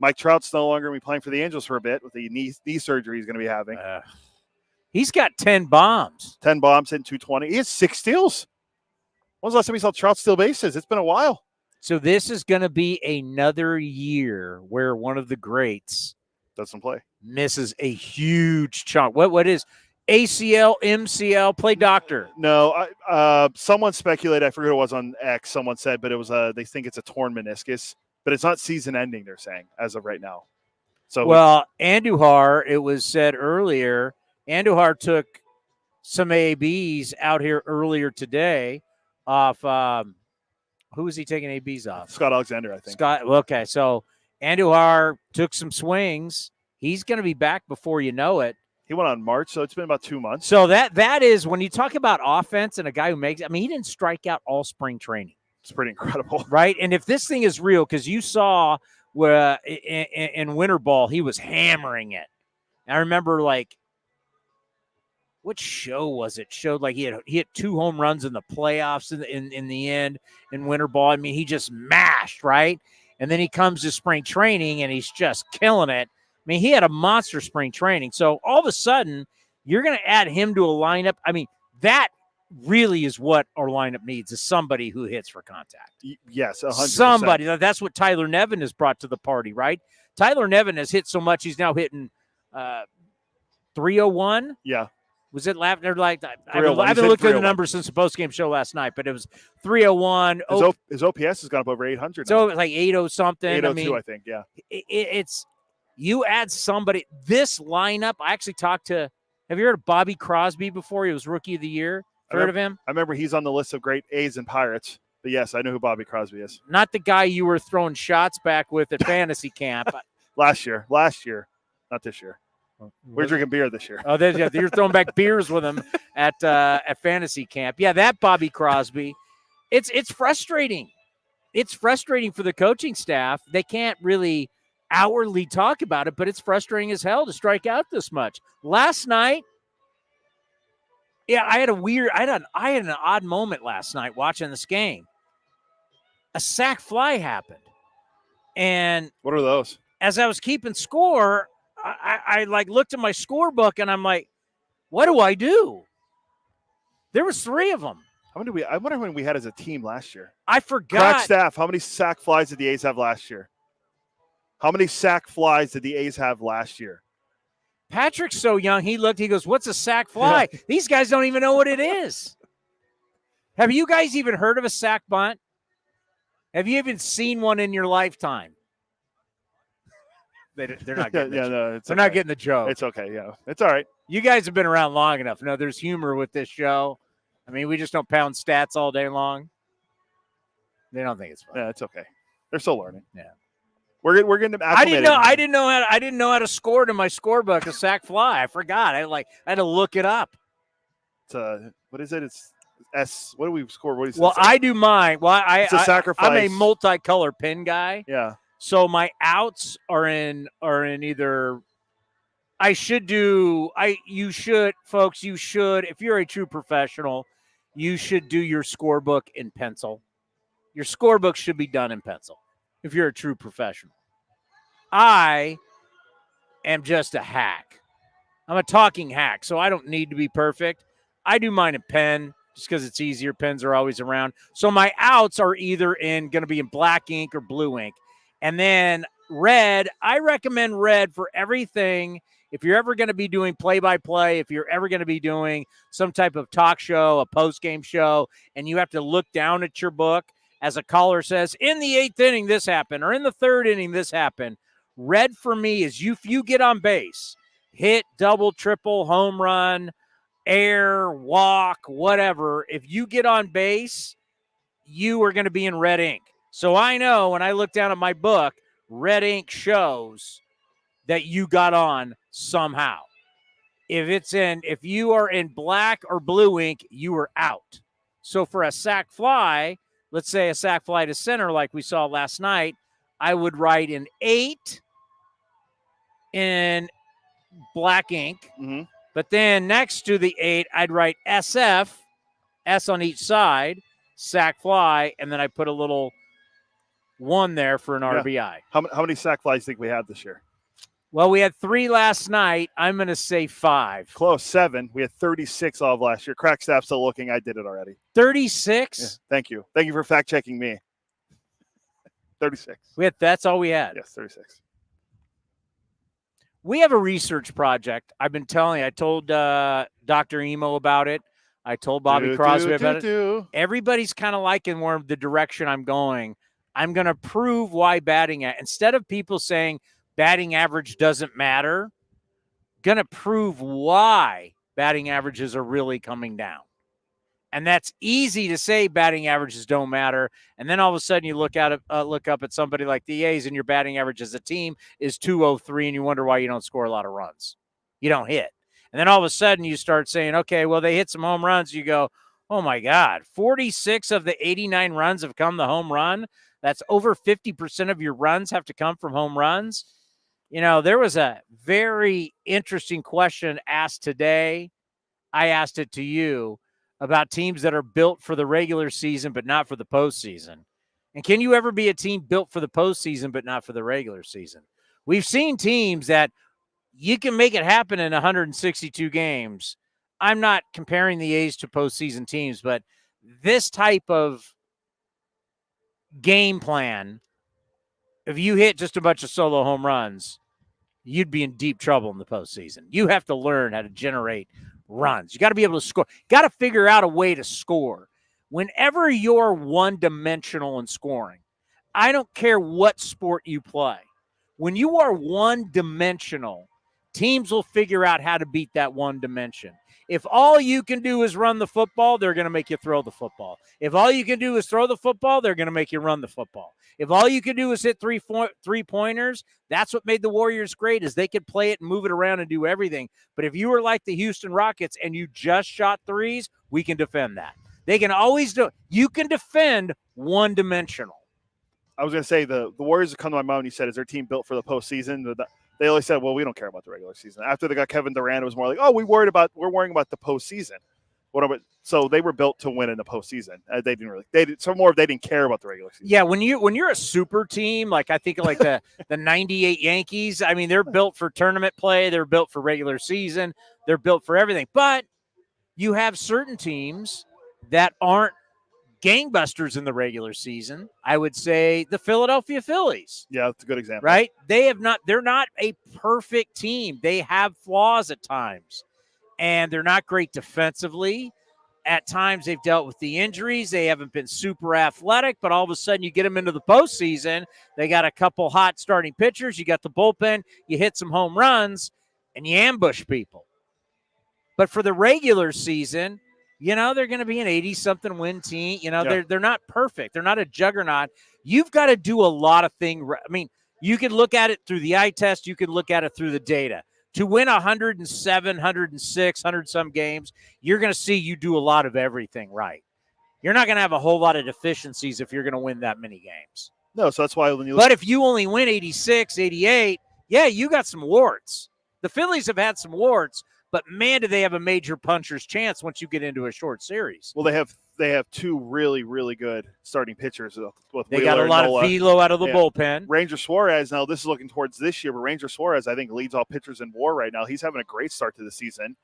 Mike Trout's no longer going to be playing for the Angels for a bit with the knee surgery he's going to be having. He's got 10 bombs. 10 bombs in 220. He has 6 steals. When was the last time we saw Trout steal bases? It's been a while. So this is going to be another year where one of the greats doesn't play, misses a huge chunk. What is ACL, MCL? Play doctor. No, someone speculated. I forget who it was on X. Someone said, but it was they think it's a torn meniscus, but it's not season ending. They're saying as of right now. So Andujar, it was said earlier. Andujar took some ABs out here earlier today. Off who was he taking ABs off? Scott Alexander, I think. Okay, so Andujar took some swings. He's going to be back before you know it. He went on March, so it's been about 2 months. So that is when you talk about offense and a guy who makes – I mean, he didn't strike out all spring training. It's pretty incredible. Right? And if this thing is real, because you saw where in winter ball, he was hammering it. And I remember, like, what show was it? Showed like he hit 2 home runs in the playoffs in the end in winter ball. I mean, he just mashed, right? And then he comes to spring training, and he's just killing it. I mean, he had a monster spring training. So all of a sudden, you're going to add him to a lineup. I mean, that really is what our lineup needs, is somebody who hits for contact. Yes, 100%. Somebody. That's what Tyler Nevin has brought to the party, right? Tyler Nevin has hit so much, he's now hitting 301. Yeah. Was it Lavender? Like, I haven't looked at the numbers since the postgame show last night, but it was 301. His OPS has gone up over 800. So it's like 80 something. 802, I think. Yeah. It's you add somebody. This lineup. I actually talked to. Have you heard of Bobby Crosby before? He was Rookie of the Year. Heard of him? I remember he's on the list of great A's and Pirates. But yes, I know who Bobby Crosby is. Not the guy you were throwing shots back with at fantasy camp. Last year, not this year. We're drinking beer this year. Oh, you're throwing back beers with him at fantasy camp. Yeah, that Bobby Crosby. It's frustrating. It's frustrating for the coaching staff. They can't really outwardly talk about it, but it's frustrating as hell to strike out this much. Last night, yeah, I had an odd moment last night watching this game. A sac fly happened, and what are those? As I was keeping score, I like looked at my scorebook and I'm like, what do I do? There was 3 of them. How many I wonder when we had as a team last year. I forgot. Crack staff, how many sack flies did the A's have last year? How many sack flies did the A's have last year? Patrick's so young, he goes, what's a sack fly? These guys don't even know what it is. Have you guys even heard of a sack bunt? Have you even seen one in your lifetime? They're not getting they're not getting the joke. It's okay, yeah. It's all right. You guys have been around long enough. No, there's humor with this show. I mean, we just don't pound stats all day long. They don't think it's fun. Yeah, it's okay. They're still learning. Yeah. We're getting them acclimated. I didn't know how to score it in my scorebook, a sack fly. I forgot. I had to look it up. It's what is it? It's S. What do we score? What is well, I do mine. Well, it's a sacrifice. I'm a multicolor pin guy. Yeah. So my outs are in either. You should, folks. You should, if you're a true professional, you should do your scorebook in pencil. Your scorebook should be done in pencil if you're a true professional. I am just a hack. I'm a talking hack, so I don't need to be perfect. I do mine in pen just because it's easier. Pens are always around. So my outs are either going to be in black ink or blue ink. And then red, I recommend red for everything. If you're ever going to be doing play-by-play, if you're ever going to be doing some type of talk show, a post-game show, and you have to look down at your book as a caller says, in the 8th inning, this happened, or in the 3rd inning, this happened. Red for me is if you get on base, hit, double, triple, home run, air, walk, whatever. If you get on base, you are going to be in red ink. So I know when I look down at my book, red ink shows that you got on somehow. If you are in black or blue ink, you are out. So for a sac fly, let's say a sac fly to center like we saw last night, I would write an 8 in black ink. Mm-hmm. But then next to the 8, I'd write SF, S on each side, sac fly, and then I put a little 1 there for an RBI. How many sac flies do you think we had this year? Well, we had 3 last night. I'm going to say 5. Close, 7. We had 36 all of last year. Crack staff still looking. I did it already. 36? Yeah, thank you. Thank you for fact-checking me. 36. That's all we had. Yes, 36. We have a research project. I've been telling you. I told Dr. Emo about it. I told Bobby Crosby about it. Everybody's kind of liking more the direction I'm going. I'm going to prove why instead of people saying batting average doesn't matter, going to prove why batting averages are really coming down. And that's easy to say batting averages don't matter. And then all of a sudden you look up at somebody like the A's and your batting average as a team is 203 and you wonder why you don't score a lot of runs. You don't hit. And then all of a sudden you start saying, okay, well, they hit some home runs. You go, oh, my God, 46 of the 89 runs have come the home run. That's over 50% of your runs have to come from home runs. There was a very interesting question asked today. I asked it to you about teams that are built for the regular season but not for the postseason. And can you ever be a team built for the postseason but not for the regular season? We've seen teams that you can make it happen in 162 games. I'm not comparing the A's to postseason teams, but this type of game plan, if you hit just a bunch of solo home runs, you'd be in deep trouble in the postseason. You have to learn how to generate runs. You got to be able to score. Got to figure out a way to score. Whenever you're one-dimensional in scoring, I don't care what sport you play. When you are one-dimensional, teams will figure out how to beat that one dimension. If all you can do is run the football, they're going to make you throw the football. If all you can do is throw the football, they're going to make you run the football. If all you can do is hit three-pointers, that's what made the Warriors great, is they could play it and move it around and do everything. But if you were like the Houston Rockets and you just shot threes, we can defend that. They can always do it. You can defend one-dimensional. I was going to say the Warriors have come to my mind when you said, is their team built for the postseason? They always said, well, we don't care about the regular season. After they got Kevin Durant, it was more like, oh, we're worrying about the postseason. So they were built to win in the postseason. They didn't care about the regular season. Yeah, when you're a super team, like I think like the 98 Yankees, I mean, they're built for tournament play. They're built for regular season. They're built for everything. But you have certain teams that aren't gangbusters in the regular season. I would say the Philadelphia Phillies. Yeah, that's a good example. Right? They're not a perfect team. They have flaws at times. And they're not great defensively. At times they've dealt with the injuries. They haven't been super athletic, but all of a sudden you get them into the postseason. They got a couple hot starting pitchers. You got the bullpen. You hit some home runs, and you ambush people. But for the regular season, they're going to be an 80-something win team. They're not perfect. They're not a juggernaut. You've got to do a lot of things. I mean, you can look at it through the eye test. You can look at it through the data. To win 107, 106, 100-some games, you're going to see you do a lot of everything right. You're not going to have a whole lot of deficiencies if you're going to win that many games. No, so that's why when you But if you only win 86, 88, yeah, you got some warts. The Phillies have had some warts, but man, do they have a major puncher's chance once you get into a short series. Well, they have two really, really good starting pitchers. With they got a lot of velo out of the bullpen. Ranger Suarez, now this is looking towards this year, but Ranger Suarez, I think, leads all pitchers in WAR right now. He's having a great start to the season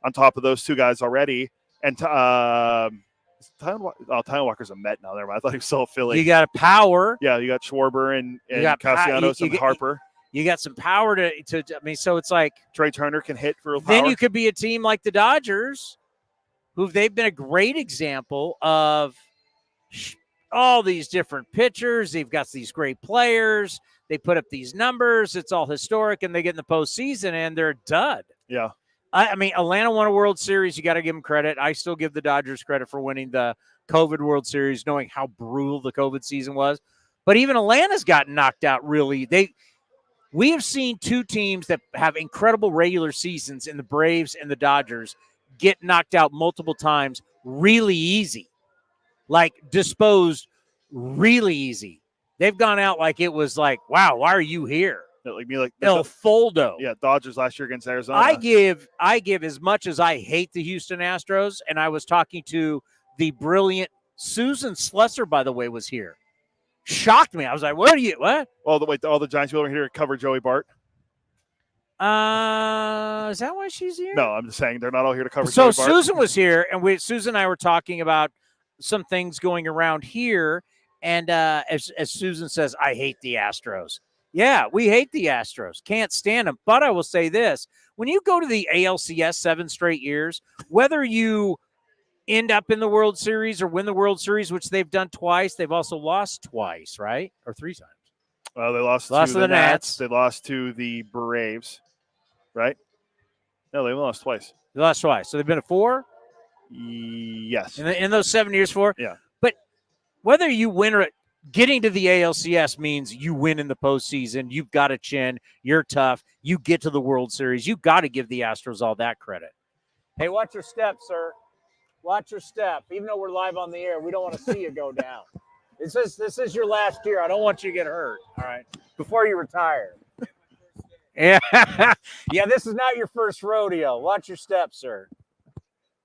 on top of those two guys already. And Tyler Walker's a Met now. There, I thought he was still a Philly. You got a power. Yeah, you got Schwarber and Castellanos and Harper. You got some power to. I mean, so it's like Trey Turner can hit for power. Then you could be a team like the Dodgers, they've been a great example of all these different pitchers. They've got these great players. They put up these numbers. It's all historic, and they get in the postseason, and they're a dud. Yeah. I mean, Atlanta won a World Series. You got to give them credit. I still give the Dodgers credit for winning the COVID World Series, knowing how brutal the COVID season was. But even Atlanta's gotten knocked out, really. We have seen two teams that have incredible regular seasons in the Braves and the Dodgers get knocked out multiple times really easy, like disposed really easy. They've gone out like it was like, wow, why are you here? Like El Foldo. Yeah, Dodgers last year against Arizona. I give as much as I hate the Houston Astros, and I was talking to the brilliant Susan Slusser, by the way, was here. Shocked me. I was like, what? All the Giants people are here to cover Joey Bart. Is that why she's here? No, I'm just saying they're not all here to cover So Joey Bart. Susan was here, and Susan and I were talking about some things going around here, and as Susan says, I hate the Astros. Yeah, we hate the Astros. Can't stand them. But I will say this. When you go to the ALCS 7 straight years, whether you end up in the World Series or win the World Series, which they've done twice, they've also lost twice, right? Or 3 times. Well, they lost to the Nats. They lost to the Braves, right? No, they lost twice. They lost twice. So they've been a 4? Yes. In those 7 years, 4? Yeah. But whether you win or getting to the ALCS means you win in the postseason. You've got a chin. You're tough. You get to the World Series. You've got to give the Astros all that credit. Hey, watch your step, sir. Watch your step. Even though we're live on the air, we don't want to see you go down. This is your last year. I don't want you to get hurt, all right, before you retire. Yeah, yeah. This is not your first rodeo. Watch your step, sir.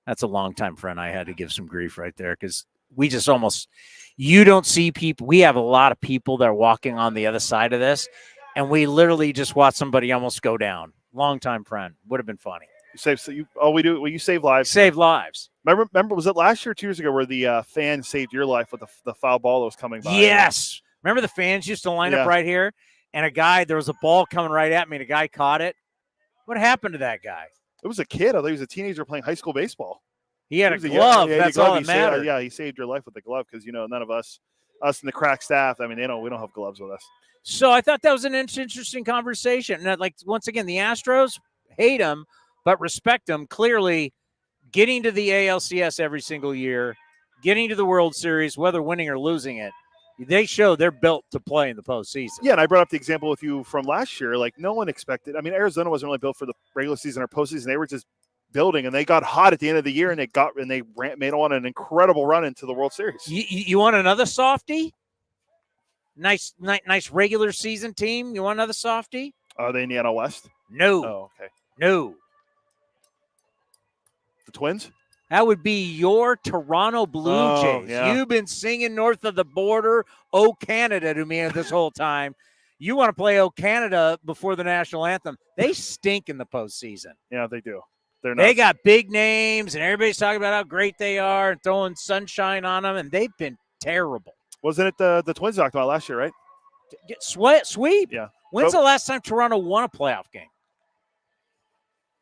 That's a longtime friend. I had to give some grief right there because we just almost – you don't see people – we have a lot of people that are walking on the other side of this, and we literally just watch somebody almost go down. Longtime friend. Would have been funny. You save lives. Save lives. Remember, was it last year or 2 years ago where the fan saved your life with the foul ball that was coming by? Yes. Remember the fans used to line up right here, and there was a ball coming right at me, and a guy caught it? What happened to that guy? It was a kid. I thought he was a teenager playing high school baseball. He had a glove. That's all that mattered. He saved your life with the glove because, none of us in the crack staff, we don't have gloves with us. So I thought that was an interesting conversation. And once again, the Astros hate them, but respect them. Clearly, getting to the ALCS every single year, getting to the World Series, whether winning or losing it, they show they're built to play in the postseason. Yeah, and I brought up the example with you from last year. No one expected. Arizona wasn't really built for the regular season or postseason. They were just building, and they got hot at the end of the year, and they made on an incredible run into the World Series. You want another softie? Nice regular season team. You want another softie? Are they in the NL West? No. Oh, okay. No. The Twins? That would be your Toronto Blue Jays. Yeah. You've been singing north of the border, "Oh Canada" to me this whole time. You want to play "Oh Canada" before the national anthem. They stink in the postseason. Yeah, they do. They got big names, and everybody's talking about how great they are and throwing sunshine on them, and they've been terrible. Wasn't it the Twins talked about last year, right? Sweep? Yeah. When's the last time Toronto won a playoff game?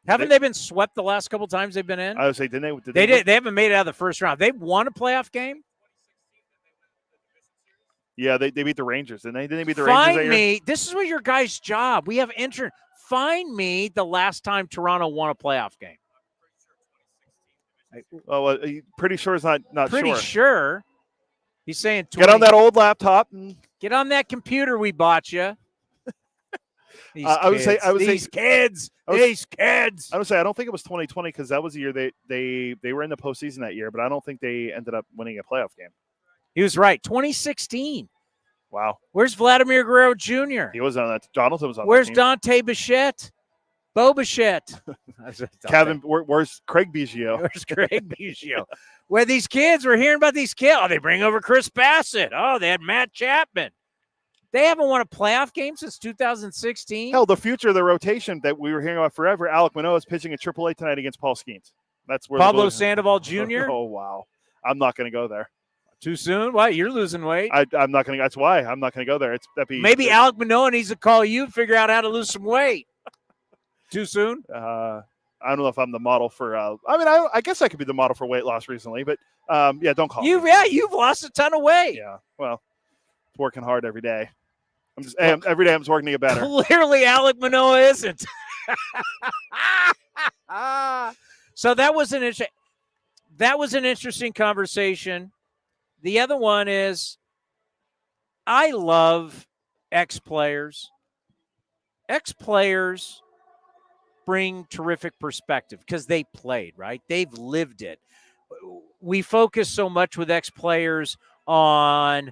Haven't they been swept the last couple times they've been in? I would say, didn't they? They haven't made it out of the first round. They won a playoff game? Yeah, they beat the Rangers, didn't they? Didn't they beat the Rangers that year? Find me. This is what your guys' job. We have intern. Find me the last time Toronto won a playoff game. Well, pretty sure it's not Pretty sure. He's saying 20. Get on that old laptop. And get on that computer we bought you. I would say these kids. I would say I don't think it was 2020 because that was the year they were in the postseason that year, but I don't think they ended up winning a playoff game. He was right. 2016. Wow. Where's Vladimir Guerrero Jr.? He was on that. Donaldson was on Where's that team. Dante Bichette? Bo Bichette. Kevin, where's Craig Biggio? Where's Craig Biggio? Where these kids, we're hearing about these kids. Oh, they bring over Chris Bassett. Oh, they had Matt Chapman. They haven't won a playoff game since 2016. Hell, the future of the rotation that we were hearing about forever, Alek Manoah is pitching at AAA tonight against Paul Skeens. That's where Pablo Sandoval Jr.? Oh, wow. I'm not going to go there. Too soon? Why? You're losing weight. I'm not going to. That's why I'm not going to go there. Maybe Alek Manoah needs to call you and figure out how to lose some weight. Too soon? I don't know if I'm the model for. I guess I could be the model for weight loss recently, but yeah, don't call me. Yeah, you've lost a ton of weight. Yeah, well, it's working hard every day. Every day I'm just working to get better. Clearly, Alek Manoah isn't. So that was an interesting conversation. The other one is, I love ex-players. Ex-players bring terrific perspective because they played, right? They've lived it. We focus so much with ex-players on,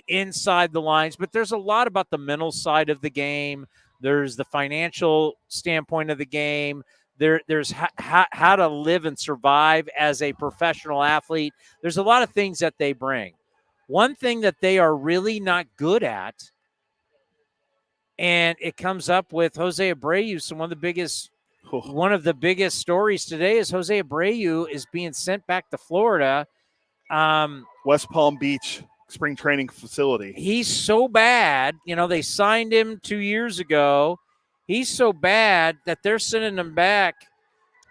inside the lines, but there's a lot about the mental side of the game. There's the financial standpoint of the game. There's how to live and survive as a professional athlete. There's a lot of things that they bring. One thing that they are really not good at, and it comes up with Jose Abreu. So one of the biggest stories today is Jose Abreu is being sent back to Florida. West Palm Beach spring training facility. He's so bad. They signed him 2 years ago. He's so bad that they're sending him back.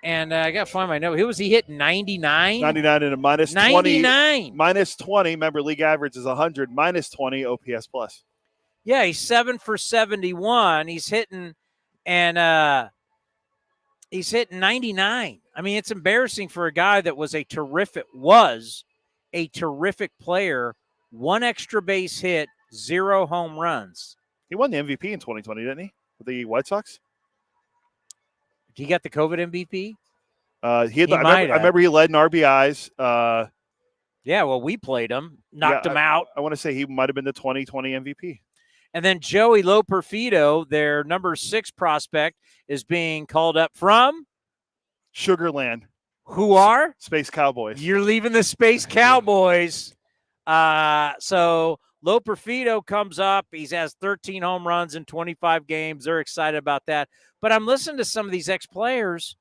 And I got to find my note. He hit 99? 99 and a minus 99. 20. Minus 20. Remember, league average is 100. Minus 20 OPS plus. Yeah, he's 7 for 71. He's hitting 99. I mean, it's embarrassing for a guy that was a terrific player, 1 extra base hit, 0 home runs. He won the MVP in 2020, didn't he? With the White Sox? He got the COVID MVP? I remember he led in RBIs. Yeah, well, we played him, knocked him out. I want to say he might have been the 2020 MVP. And then Joey Loperfido, their number 6 prospect, is being called up from Sugarland. Who are? Space Cowboys. You're leaving the Space Cowboys. So Loperfido comes up. He has 13 home runs in 25 games. They're excited about that. But I'm listening to some of these ex-players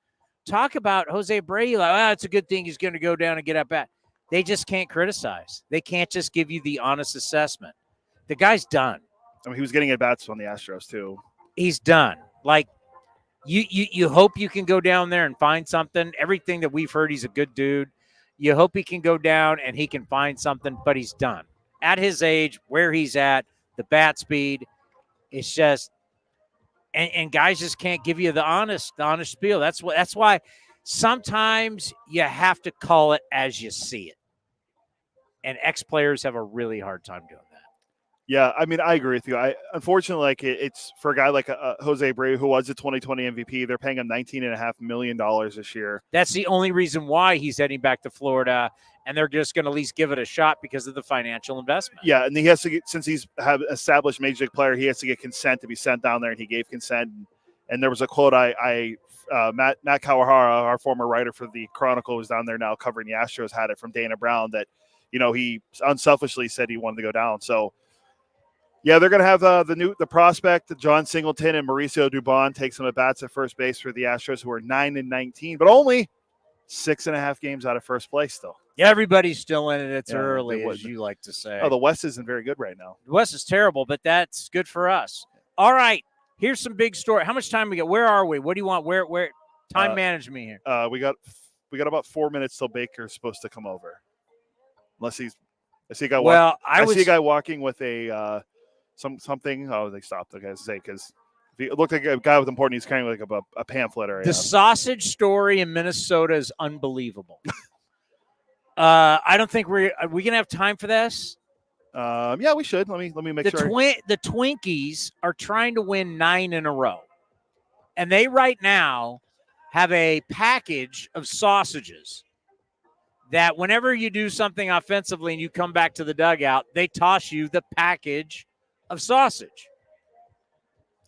talk about Jose Abreu. Like, it's a good thing he's going to go down and get at bat. They just can't criticize. They can't just give you the honest assessment. The guy's done. I mean, he was getting at bats on the Astros too. He's done. Like, you hope you can go down there and find something. Everything that we've heard, he's a good dude. You hope he can go down and he can find something, but he's done. At his age, where he's at, the bat speed, it's just and guys just can't give you the honest spiel. That's why sometimes you have to call it as you see it. And ex-players have a really hard time doing that. Yeah, I mean, I agree with you. Unfortunately, like it's for a guy like Jose Abreu, who was the 2020 MVP, they're paying him $19.5 million this year. That's the only reason why he's heading back to Florida, and they're just going to at least give it a shot because of the financial investment. Yeah, and he has to get, since he's have established major league player, he has to get consent to be sent down there, and he gave consent. And there was a quote Matt Kawahara, our former writer for the Chronicle, who's down there now covering the Astros, had it from Dana Brown that, he unselfishly said he wanted to go down. So, yeah, they're going to have the prospect, John Singleton and Mauricio Dubon, take some at bats at first base for the Astros, who are 9-19, but only 6.5 games out of first place still. Yeah, everybody's still in it. It's early, as you like to say. Oh, the West isn't very good right now. The West is terrible, but that's good for us. All right, here's some big story. How much time we got? Where are we? What do you want? Where? Time manage me here. We got about 4 minutes till Baker's supposed to come over. Unless I see a guy. I see a guy walking with a something. Oh, they stopped. Okay, I say because it looked like a guy with important. He's carrying like a pamphlet or the sausage story in Minnesota is unbelievable. I don't think are we gonna have time for this? Yeah, we should. Let me make sure. The Twinkies are trying to win 9 in a row, and they right now have a package of sausages that whenever you do something offensively and you come back to the dugout, they toss you the package of sausage.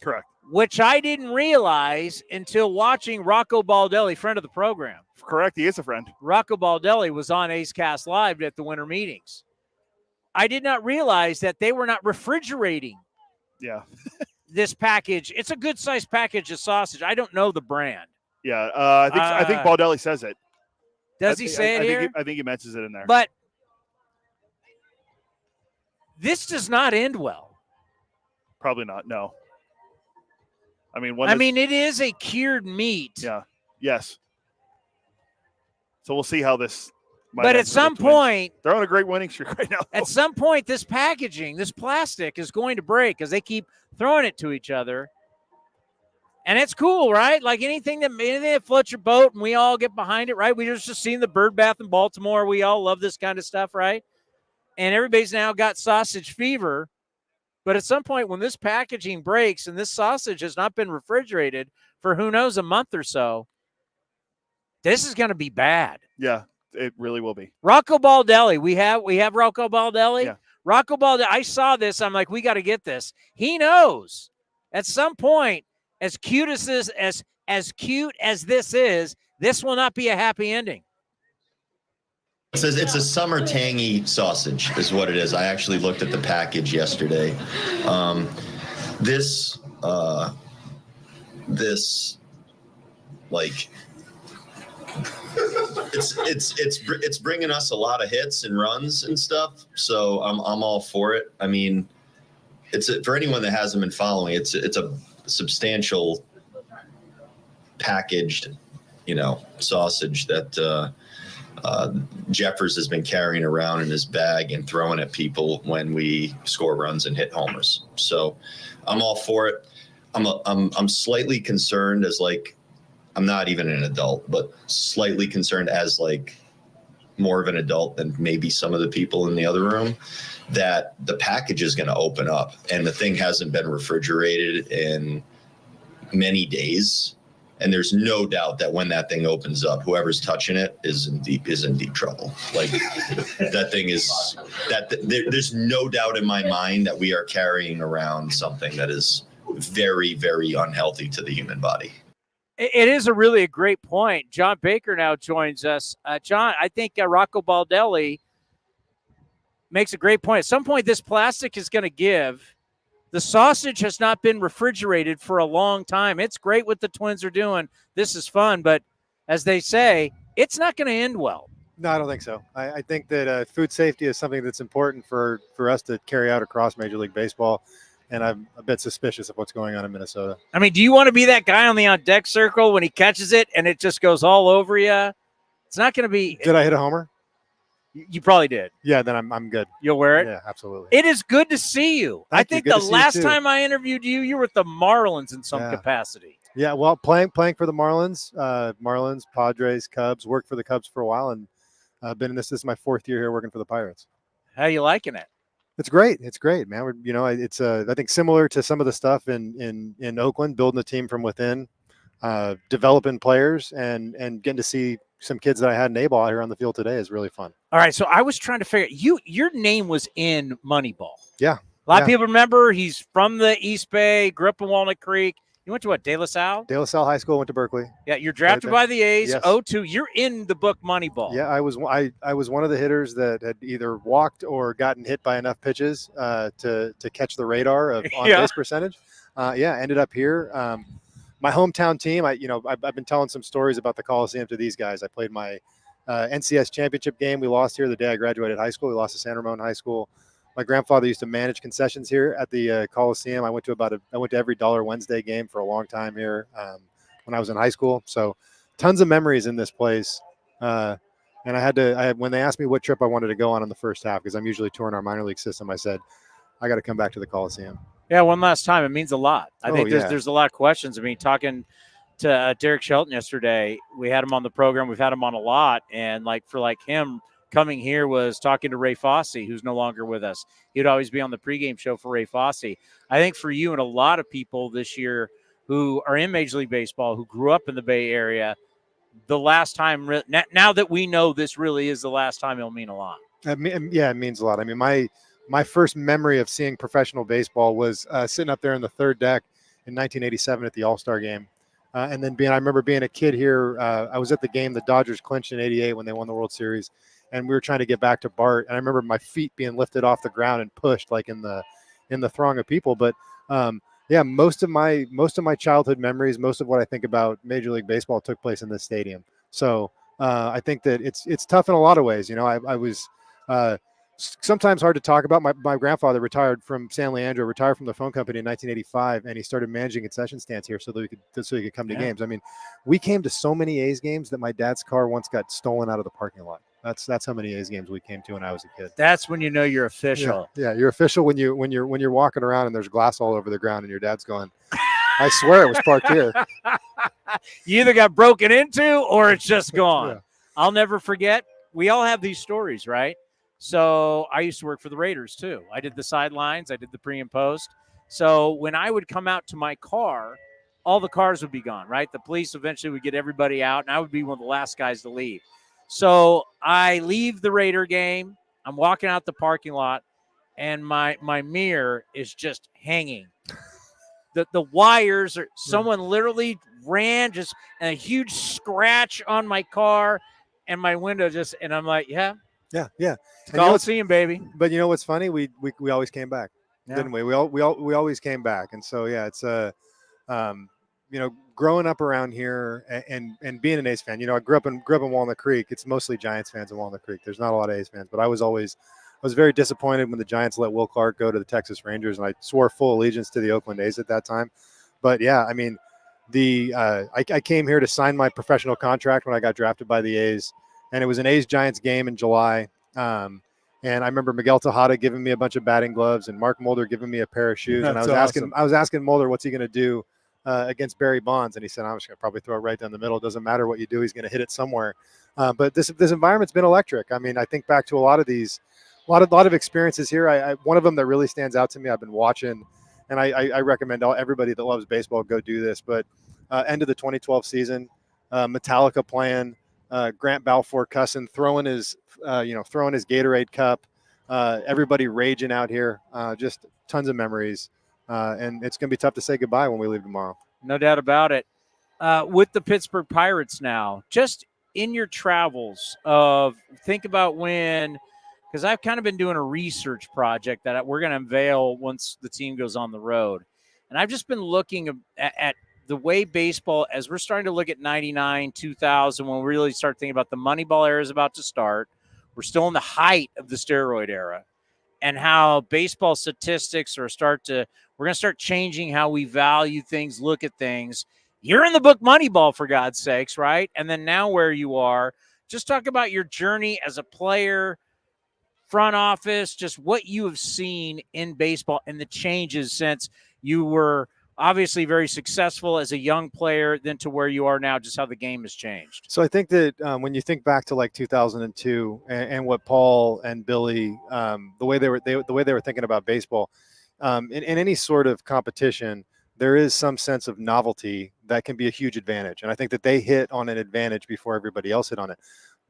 Correct. Which I didn't realize until watching Rocco Baldelli, friend of the program. Correct. He is a friend. Rocco Baldelli was on A's Cast Live at the winter meetings. I did not realize that they were not refrigerating this package. It's a good-sized package of sausage. I don't know the brand. Yeah, I think Baldelli says it. Does he say it here? I think he mentions it in there. But this does not end well. Probably not. No. I mean, it is a cured meat. Yeah. Yes. So we'll see how this. But at some point, they're on a great winning streak right now. At some point, this packaging, this plastic, is going to break because they keep throwing it to each other. And it's cool, right? Like anything that floats your boat and we all get behind it, right? We just seen the bird bath in Baltimore. We all love this kind of stuff, right? And everybody's now got sausage fever. But at some point when this packaging breaks and this sausage has not been refrigerated for who knows a month or so, this is going to be bad. Yeah, it really will be. Rocco Baldelli. We have Rocco Baldelli. Yeah. Rocco Baldelli. I saw this. I'm like, we got to get this. He knows at some point, as cute as this is, this will not be a happy ending. It's a summer tangy sausage is what it is. I actually looked at the package yesterday. This it's bringing us a lot of hits and runs and stuff. So I'm all for it. I mean, for anyone that hasn't been following, it's a substantial packaged, sausage that Jeffers has been carrying around in his bag and throwing at people when we score runs and hit homers. So I'm all for it. I'm slightly concerned as I'm not even an adult, but slightly concerned as like more of an adult than maybe some of the people in the other room, that the package is going to open up and the thing hasn't been refrigerated in many days. And there's no doubt that when that thing opens up, whoever's touching it is in deep trouble. Like that thing is there's no doubt in my mind that we are carrying around something that is very, very unhealthy to the human body. It is a great point. John Baker now joins us. John, I think Rocco Baldelli makes a great point. At some point, this plastic is going to give. The sausage has not been refrigerated for a long time. It's great what the Twins are doing. This is fun, but as they say, it's not going to end well. No, I don't think so. I think that food safety is something that's important for us to carry out across Major League Baseball, and I'm a bit suspicious of what's going on in Minnesota. I mean, do you want to be that guy on the on-deck circle when he catches it and it just goes all over you? It's not going to be – Did I hit a homer? You probably did. Yeah, then I'm good. You'll wear it? Yeah, absolutely. It is good to see you. I think the last time I interviewed you, you were with the Marlins in some capacity. Yeah, well, playing for the Marlins, Padres, Cubs, worked for the Cubs for a while, and been in this is my 4th year here working for the Pirates. How you liking it? It's great. It's great, man. It's I think similar to some of the stuff in Oakland, building a team from within, developing players, and getting to see some kids that I had in A-ball here on the field today is really fun. All right, so I was trying to figure your name was in Moneyball. Yeah. A lot of people remember he's from the East Bay, grew up in Walnut Creek. You went to what, De La Salle? De La Salle High School, went to Berkeley. Yeah, you're drafted by the A's, yes. 0-2. You're in the book Moneyball. Yeah, I was one of the hitters that had either walked or gotten hit by enough pitches to catch the radar of on-base percentage. Ended up here. My hometown team, I've been telling some stories about the Coliseum to these guys. I played my NCS championship game. We lost here the day I graduated high school. We lost to San Ramon High School. My grandfather used to manage concessions here at the Coliseum. I went to every Dollar Wednesday game for a long time here when I was in high school. So tons of memories in this place. And when they asked me what trip I wanted to go on in the first half, because I'm usually touring our minor league system, I said, I got to come back to the Coliseum. Yeah, one last time. It means a lot. I think yeah. there's a lot of questions. I mean, talking to Derek Shelton yesterday, we had him on the program. We've had him on a lot. And for him coming here was talking to Ray Fosse, who's no longer with us. He'd always be on the pregame show for Ray Fosse. I think for you and a lot of people this year who are in Major League Baseball, who grew up in the Bay Area, the last time, now that we know this really is the last time, it'll mean a lot. It means a lot. I mean, my first memory of seeing professional baseball was sitting up there in the third deck in 1987 at the All-Star game. And then I remember being a kid here. I was at the game the Dodgers clinched in '88 when they won the World Series, and we were trying to get back to Bart. And I remember my feet being lifted off the ground and pushed like in the throng of people. But most of my childhood memories, most of what I think about Major League Baseball took place in this stadium. So I think that it's tough in a lot of ways. I was sometimes hard to talk about. My grandfather retired from San Leandro, retired from the phone company in 1985, and he started managing concession stands here so he could come to games. I mean, we came to so many A's games that my dad's car once got stolen out of the parking lot. That's how many A's games we came to when I was a kid. That's when you know you're official. Yeah, you're official when you're walking around and there's glass all over the ground and your dad's going, I swear it was parked here. You either got broken into or it's just gone. Yeah. I'll never forget. We all have these stories, right? So I used to work for the Raiders too. I did the sidelines. I did the pre and post. So when I would come out to my car, all the cars would be gone, right? The police eventually would get everybody out, and I would be one of the last guys to leave. So I leave the Raider game. I'm walking out the parking lot, and my mirror is just hanging. The wires are, someone literally ran just and a huge scratch on my car and my window and I'm like, yeah. Coliseum, baby. But you know what's funny? We always came back, didn't we? We always came back. And so, yeah, it's growing up around here and being an A's fan, I grew up in Walnut Creek. It's mostly Giants fans in Walnut Creek. There's not a lot of A's fans, but I was very disappointed when the Giants let Will Clark go to the Texas Rangers, and I swore full allegiance to the Oakland A's at that time. But yeah, I mean, I came here to sign my professional contract when I got drafted by the A's, and it was an A's Giants game in July. And I remember Miguel Tejada giving me a bunch of batting gloves and Mark Mulder giving me a pair of shoes. And I was asking Mulder, what's he going to do against Barry Bonds, and he said, I'm just going to probably throw it right down the middle. It doesn't matter what you do. He's going to hit it somewhere. But this environment's been electric. I mean, I think back to a lot of experiences here. One of them that really stands out to me, I've been watching, and I recommend everybody that loves baseball go do this. But end of the 2012 season, Metallica playing, Grant Balfour cussing, throwing his Gatorade cup, everybody raging out here. Just tons of memories, and it's going to be tough to say goodbye when we leave tomorrow. No doubt about it. With the Pittsburgh Pirates now, just in your travels think about when, because I've kind of been doing a research project that we're going to unveil once the team goes on the road. And I've just been looking at the way baseball, as we're starting to look at 99, 2000, when we really start thinking about the Moneyball era is about to start. We're still in the height of the steroid era, and how baseball statistics we're going to start changing how we value things, look at things. You're in the book Moneyball, for God's sakes, right? And then now where you are, just talk about your journey as a player, front office, just what you have seen in baseball and the changes since you were obviously very successful as a young player, then to where you are now, just how the game has changed. So I think that when you think back to like 2002 and what Paul and Billy, the way they were thinking about baseball, in any sort of competition, there is some sense of novelty that can be a huge advantage. And I think that they hit on an advantage before everybody else hit on it.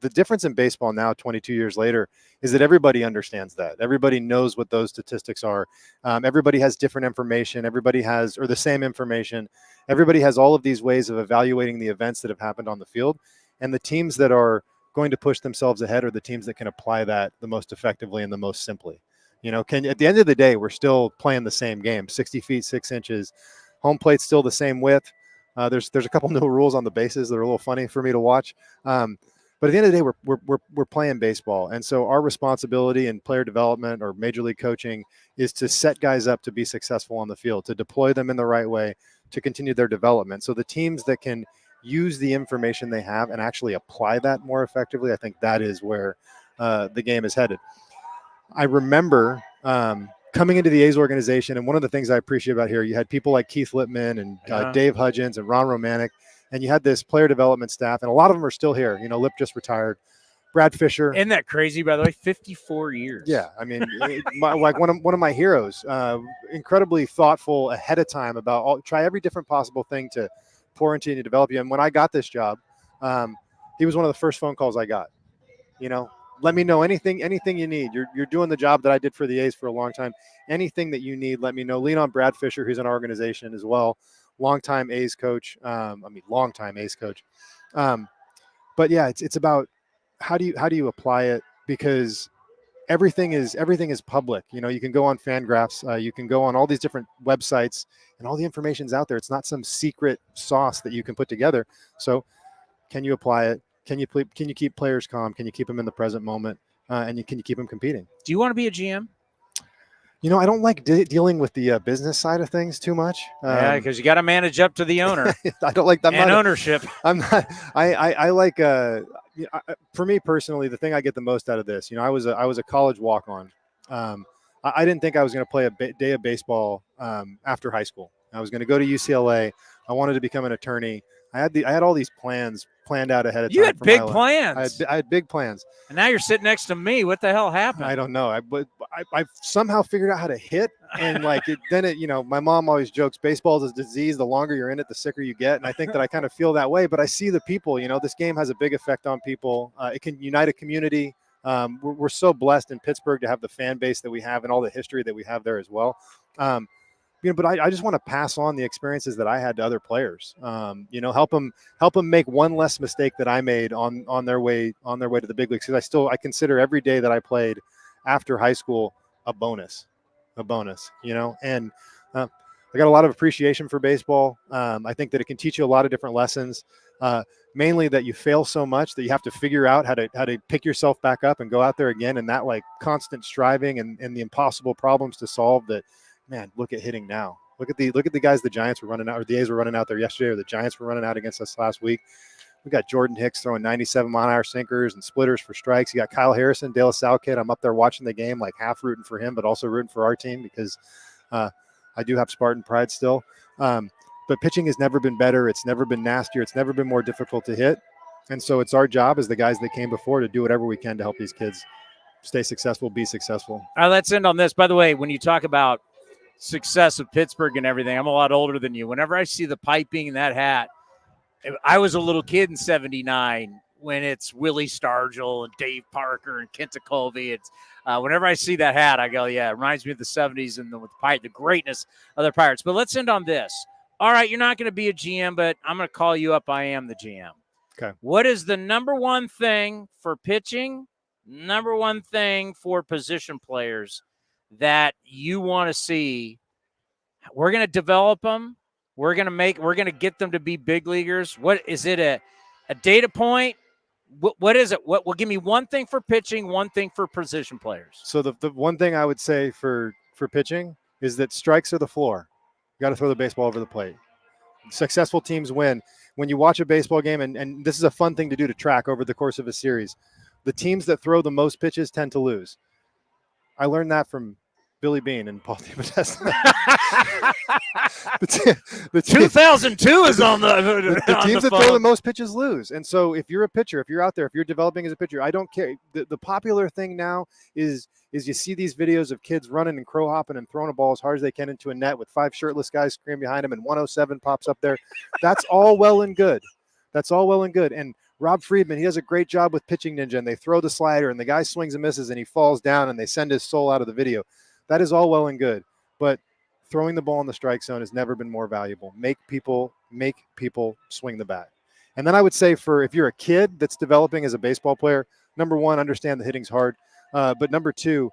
The difference in baseball now, 22 years later, is that everybody understands that. Everybody knows what those statistics are. Everybody has different information. Everybody has, or the same information. Everybody has all of these ways of evaluating the events that have happened on the field. And the teams that are going to push themselves ahead are the teams that can apply that the most effectively and the most simply. At the end of the day, we're still playing the same game, 60 feet, 6 inches. Home plate's still the same width. There's a couple new rules on the bases that are a little funny for me to watch. But at the end of the day, we're playing baseball. And so our responsibility in player development or major league coaching is to set guys up to be successful on the field, to deploy them in the right way, to continue their development. So the teams that can use the information they have and actually apply that more effectively, I think that is where the game is headed. I remember coming into the A's organization, and one of the things I appreciate about here, you had people like Keith Lippman and Dave Hudgens and Ron Romanek, and you had this player development staff, and a lot of them are still here. Lip just retired. Brad Fisher. Isn't that crazy, by the way? 54 years. Yeah, I mean, like one of my heroes, incredibly thoughtful ahead of time about try every different possible thing to pour into you and develop you. And when I got this job, he was one of the first phone calls I got. Let me know anything you need. You're doing the job that I did for the A's for a long time. Anything that you need, let me know. Lean on Brad Fisher, who's in our organization as well. Longtime A's coach. Longtime A's coach. But yeah, it's about how do you apply it, because everything is public. You can go on Fangraphs, you can go on all these different websites, and all the information's out there. It's not some secret sauce that you can put together. So can you apply it? Can you keep players calm? Can you keep them in the present moment? And can you keep them competing? Do you want to be a GM? I don't like dealing with the business side of things too much. Yeah, because you got to manage up to the owner. I don't like that. Ownership. I'm not. I like. For me personally, the thing I get the most out of this, I was a college walk-on. I didn't think I was going to play a day of baseball after high school. I was going to go to UCLA. I wanted to become an attorney. I had all these plans planned out ahead of time. You had big plans. I had big plans. And now you're sitting next to me. What the hell happened? I don't know. I somehow figured out how to hit, and my mom always jokes, baseball is a disease. The longer you're in it, the sicker you get. And I think that I kind of feel that way. But I see the people. This game has a big effect on people. It can unite a community. We're so blessed in Pittsburgh to have the fan base that we have and all the history that we have there as well. But I just want to pass on the experiences that I had to other players. Help them make one less mistake that I made on their way to the big leagues. Because I consider every day that I played after high school a bonus. And I got a lot of appreciation for baseball. I think that it can teach you a lot of different lessons. Mainly that you fail so much that you have to figure out how to pick yourself back up and go out there again. And that like constant striving and the impossible problems to solve that. Man, look at hitting now. Look at the guys the Giants were running out, or the A's were running out there yesterday, or the Giants were running out against us last week. We got Jordan Hicks throwing 97-mile-an-hour sinkers and splitters for strikes. You got Kyle Harrison, De La Salle kid. I'm up there watching the game, like half rooting for him, but also rooting for our team because I do have Spartan pride still. But pitching has never been better. It's never been nastier. It's never been more difficult to hit. And so it's our job as the guys that came before to do whatever we can to help these kids stay successful, be successul. All right, let's end on this. By the way, when you talk about success of Pittsburgh and everything, I'm a lot older than you. Whenever I see the piping in that hat, I was a little kid in 79 when it's Willie Stargell and Dave Parker and Kenta Colby. It's whenever I see that hat, I go, yeah, it reminds me of the 70s and the greatness of the Pirates. But let's end on this. All right, you're not going to be a GM, but I'm going to call you up. I am the GM. Okay. What is the number one thing for pitching, number one thing for position players that you want to see? We're going to develop them. We're going to get them to be big leaguers. What is it? A data point? What is it? What will give me one thing for pitching, one thing for position players? So the one thing I would say for pitching is that strikes are the floor. You got to throw the baseball over the plate. Successful teams win. When you watch a baseball game, and this is a fun thing to do to track over the course of a series, the teams that throw the most pitches tend to lose. I learned that from Billy Bean and Paul DePodesta. the 2002 is on the teams that throw the most pitches lose. And so if you're a pitcher, if you're out there, if you're developing as a pitcher, I don't care. The popular thing now is you see these videos of kids running and crow hopping and throwing a ball as hard as they can into a net with 5 shirtless guys screaming behind them and 107 pops up there. That's all well and good. That's all well and good. And Rob Friedman, he does a great job with Pitching Ninja, and they throw the slider and the guy swings and misses and he falls down and they send his soul out of the video. That is all well and good. But throwing the ball in the strike zone has never been more valuable. Make people swing the bat. And then I would say if you're a kid that's developing as a baseball player, number one, understand the hitting's hard. But number two,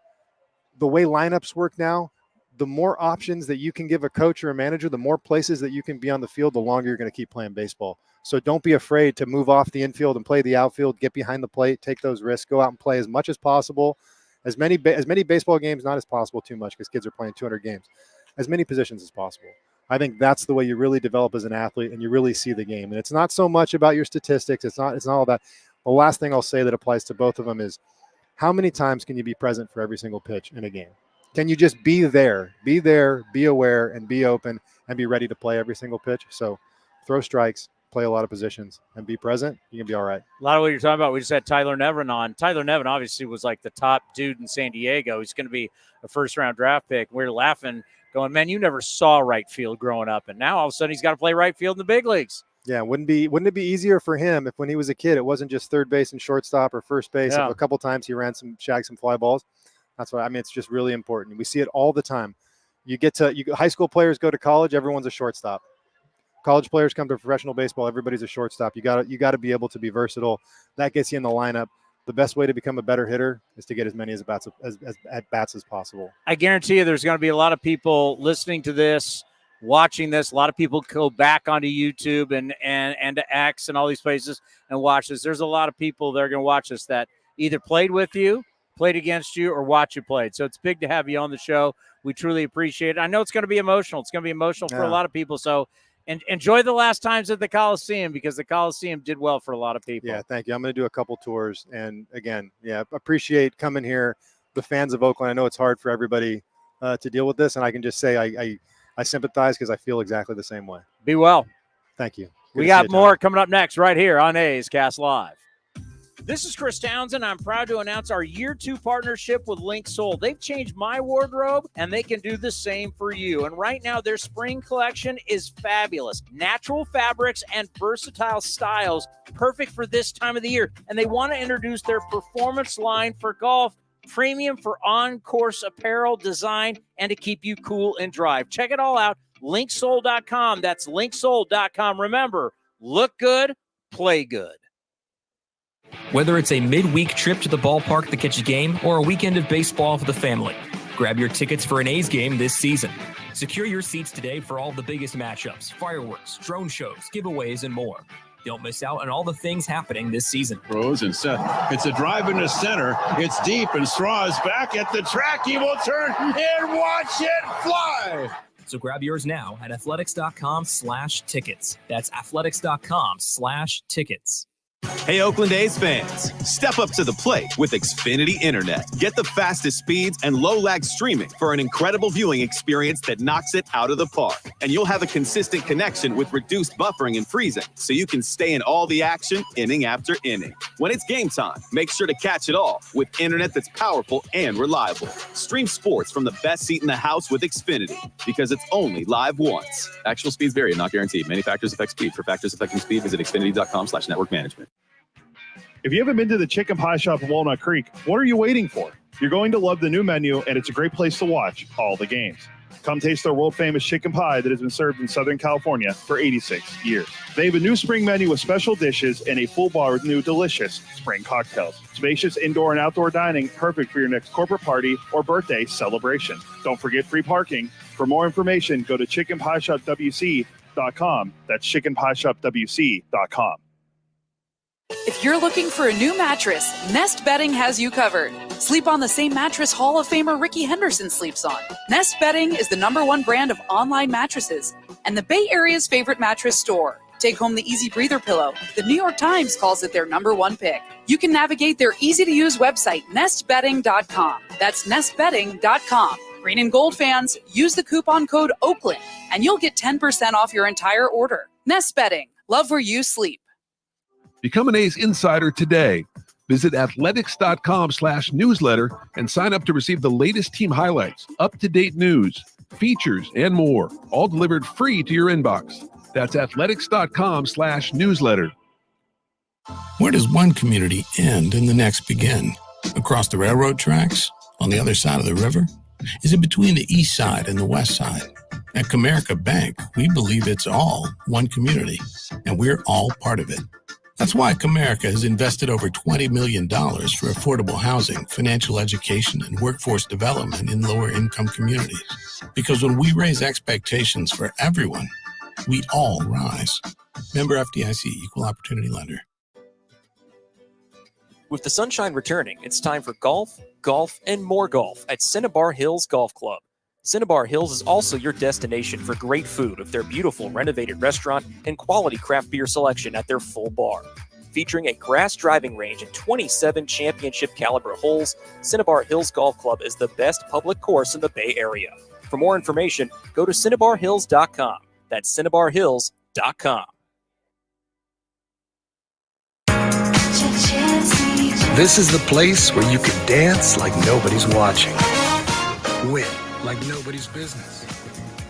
the way lineups work now, the more options that you can give a coach or a manager, the more places that you can be on the field, the longer you're going to keep playing baseball. So don't be afraid to move off the infield and play the outfield, get behind the plate, take those risks, go out and play as much as possible. As many baseball games, not as possible too much because kids are playing 200 games, as many positions as possible. I think that's the way you really develop as an athlete and you really see the game. And it's not so much about your statistics. It's not all that. The last thing I'll say that applies to both of them is how many times can you be present for every single pitch in a game? Can you just be there, be aware, and be open and be ready to play every single pitch? So throw strikes, play a lot of positions, and be present. You can be all right. A lot of what you're talking about, we just had Tyler Nevin on. Tyler Nevin obviously was like the top dude in San Diego. He's going to be a first-round draft pick. We were laughing, going, man, you never saw right field growing up, and now all of a sudden he's got to play right field in the big leagues. Yeah, wouldn't it be easier for him if when he was a kid it wasn't just third base and shortstop or first base? Yeah. A couple times he shagged some fly balls. That's why it's just really important. We see it all the time. High school players go to college, everyone's a shortstop. College players come to professional baseball, everybody's a shortstop. You got to be able to be versatile. That gets you in the lineup. The best way to become a better hitter is to get as many at bats as possible. I guarantee you there's going to be a lot of people listening to this, watching this. A lot of people go back onto YouTube and to X and all these places and watch this. There's a lot of people that are going to watch this that either played with you, played against you, or watch you played. So it's big to have you on the show. We truly appreciate it. I know it's going to be emotional. It's going to be emotional for a lot of people. So enjoy the last times at the Coliseum because the Coliseum did well for a lot of people. Yeah, thank you. I'm going to do a couple tours. And again, appreciate coming here. The fans of Oakland, I know it's hard for everybody to deal with this. And I can just say I sympathize because I feel exactly the same way. Be well. Thank you. We got more coming up next right here on A's Cast Live. This is Chris Townsend. I'm proud to announce our Year 2 partnership with Link Soul. They've changed my wardrobe, and they can do the same for you. And right now, their spring collection is fabulous. Natural fabrics and versatile styles, perfect for this time of the year. And they want to introduce their performance line for golf, premium for on-course apparel design, and to keep you cool and dry. Check it all out, linksoul.com. That's linksoul.com. Remember, look good, play good. Whether it's a midweek trip to the ballpark to catch a game or a weekend of baseball for the family, grab your tickets for an A's game this season. Secure your seats today for all the biggest matchups, fireworks, drone shows, giveaways, and more. Don't miss out on all the things happening this season. Rose and Seth. It's a drive into center. It's deep, and Straw is back at the track. He will turn and watch it fly. So grab yours now at athletics.com/tickets. That's athletics.com/tickets. Hey, Oakland A's fans, step up to the plate with Xfinity Internet. Get the fastest speeds and low-lag streaming for an incredible viewing experience that knocks it out of the park. And you'll have a consistent connection with reduced buffering and freezing, so you can stay in all the action inning after inning. When it's game time, make sure to catch it all with internet that's powerful and reliable. Stream sports from the best seat in the house with Xfinity, because it's only live once. Actual speeds vary and not guaranteed. Many factors affect speed. For factors affecting speed, visit xfinity.com/network management. If you haven't been to the Chicken Pie Shop in Walnut Creek, what are you waiting for? You're going to love the new menu, and it's a great place to watch all the games. Come taste their world-famous chicken pie that has been served in Southern California for 86 years. They have a new spring menu with special dishes and a full bar with new delicious spring cocktails. Spacious indoor and outdoor dining, perfect for your next corporate party or birthday celebration. Don't forget free parking. For more information, go to chickenpieshopwc.com. That's chickenpieshopwc.com. If you're looking for a new mattress, Nest Bedding has you covered. Sleep on the same mattress Hall of Famer Ricky Henderson sleeps on. Nest Bedding is the #1 brand of online mattresses and the Bay Area's favorite mattress store. Take home the Easy Breather pillow. The New York Times calls it their #1 pick. You can navigate their easy-to-use website, nestbedding.com. That's nestbedding.com. Green and gold fans, use the coupon code Oakland, and you'll get 10% off your entire order. Nest Bedding. Love where you sleep. Become an A's insider today. Visit athletics.com/newsletter and sign up to receive the latest team highlights, up-to-date news, features, and more, all delivered free to your inbox. That's athletics.com/newsletter. Where does one community end and the next begin? Across the railroad tracks? On the other side of the river? Is it between the east side and the west side? At Comerica Bank, we believe it's all one community, and we're all part of it. That's why Comerica has invested over $20 million for affordable housing, financial education, and workforce development in lower-income communities. Because when we raise expectations for everyone, we all rise. Member FDIC, Equal Opportunity Lender. With the sunshine returning, it's time for golf, and more golf at Cinnabar Hills Golf Club. Cinnabar Hills is also your destination for great food with their beautiful renovated restaurant and quality craft beer selection at their full bar. Featuring a grass driving range and 27 championship caliber holes, Cinnabar Hills Golf Club is the best public course in the Bay Area. For more information, go to cinnabarhills.com. That's cinnabarhills.com. This is the place where you can dance like nobody's watching, win like nobody's business,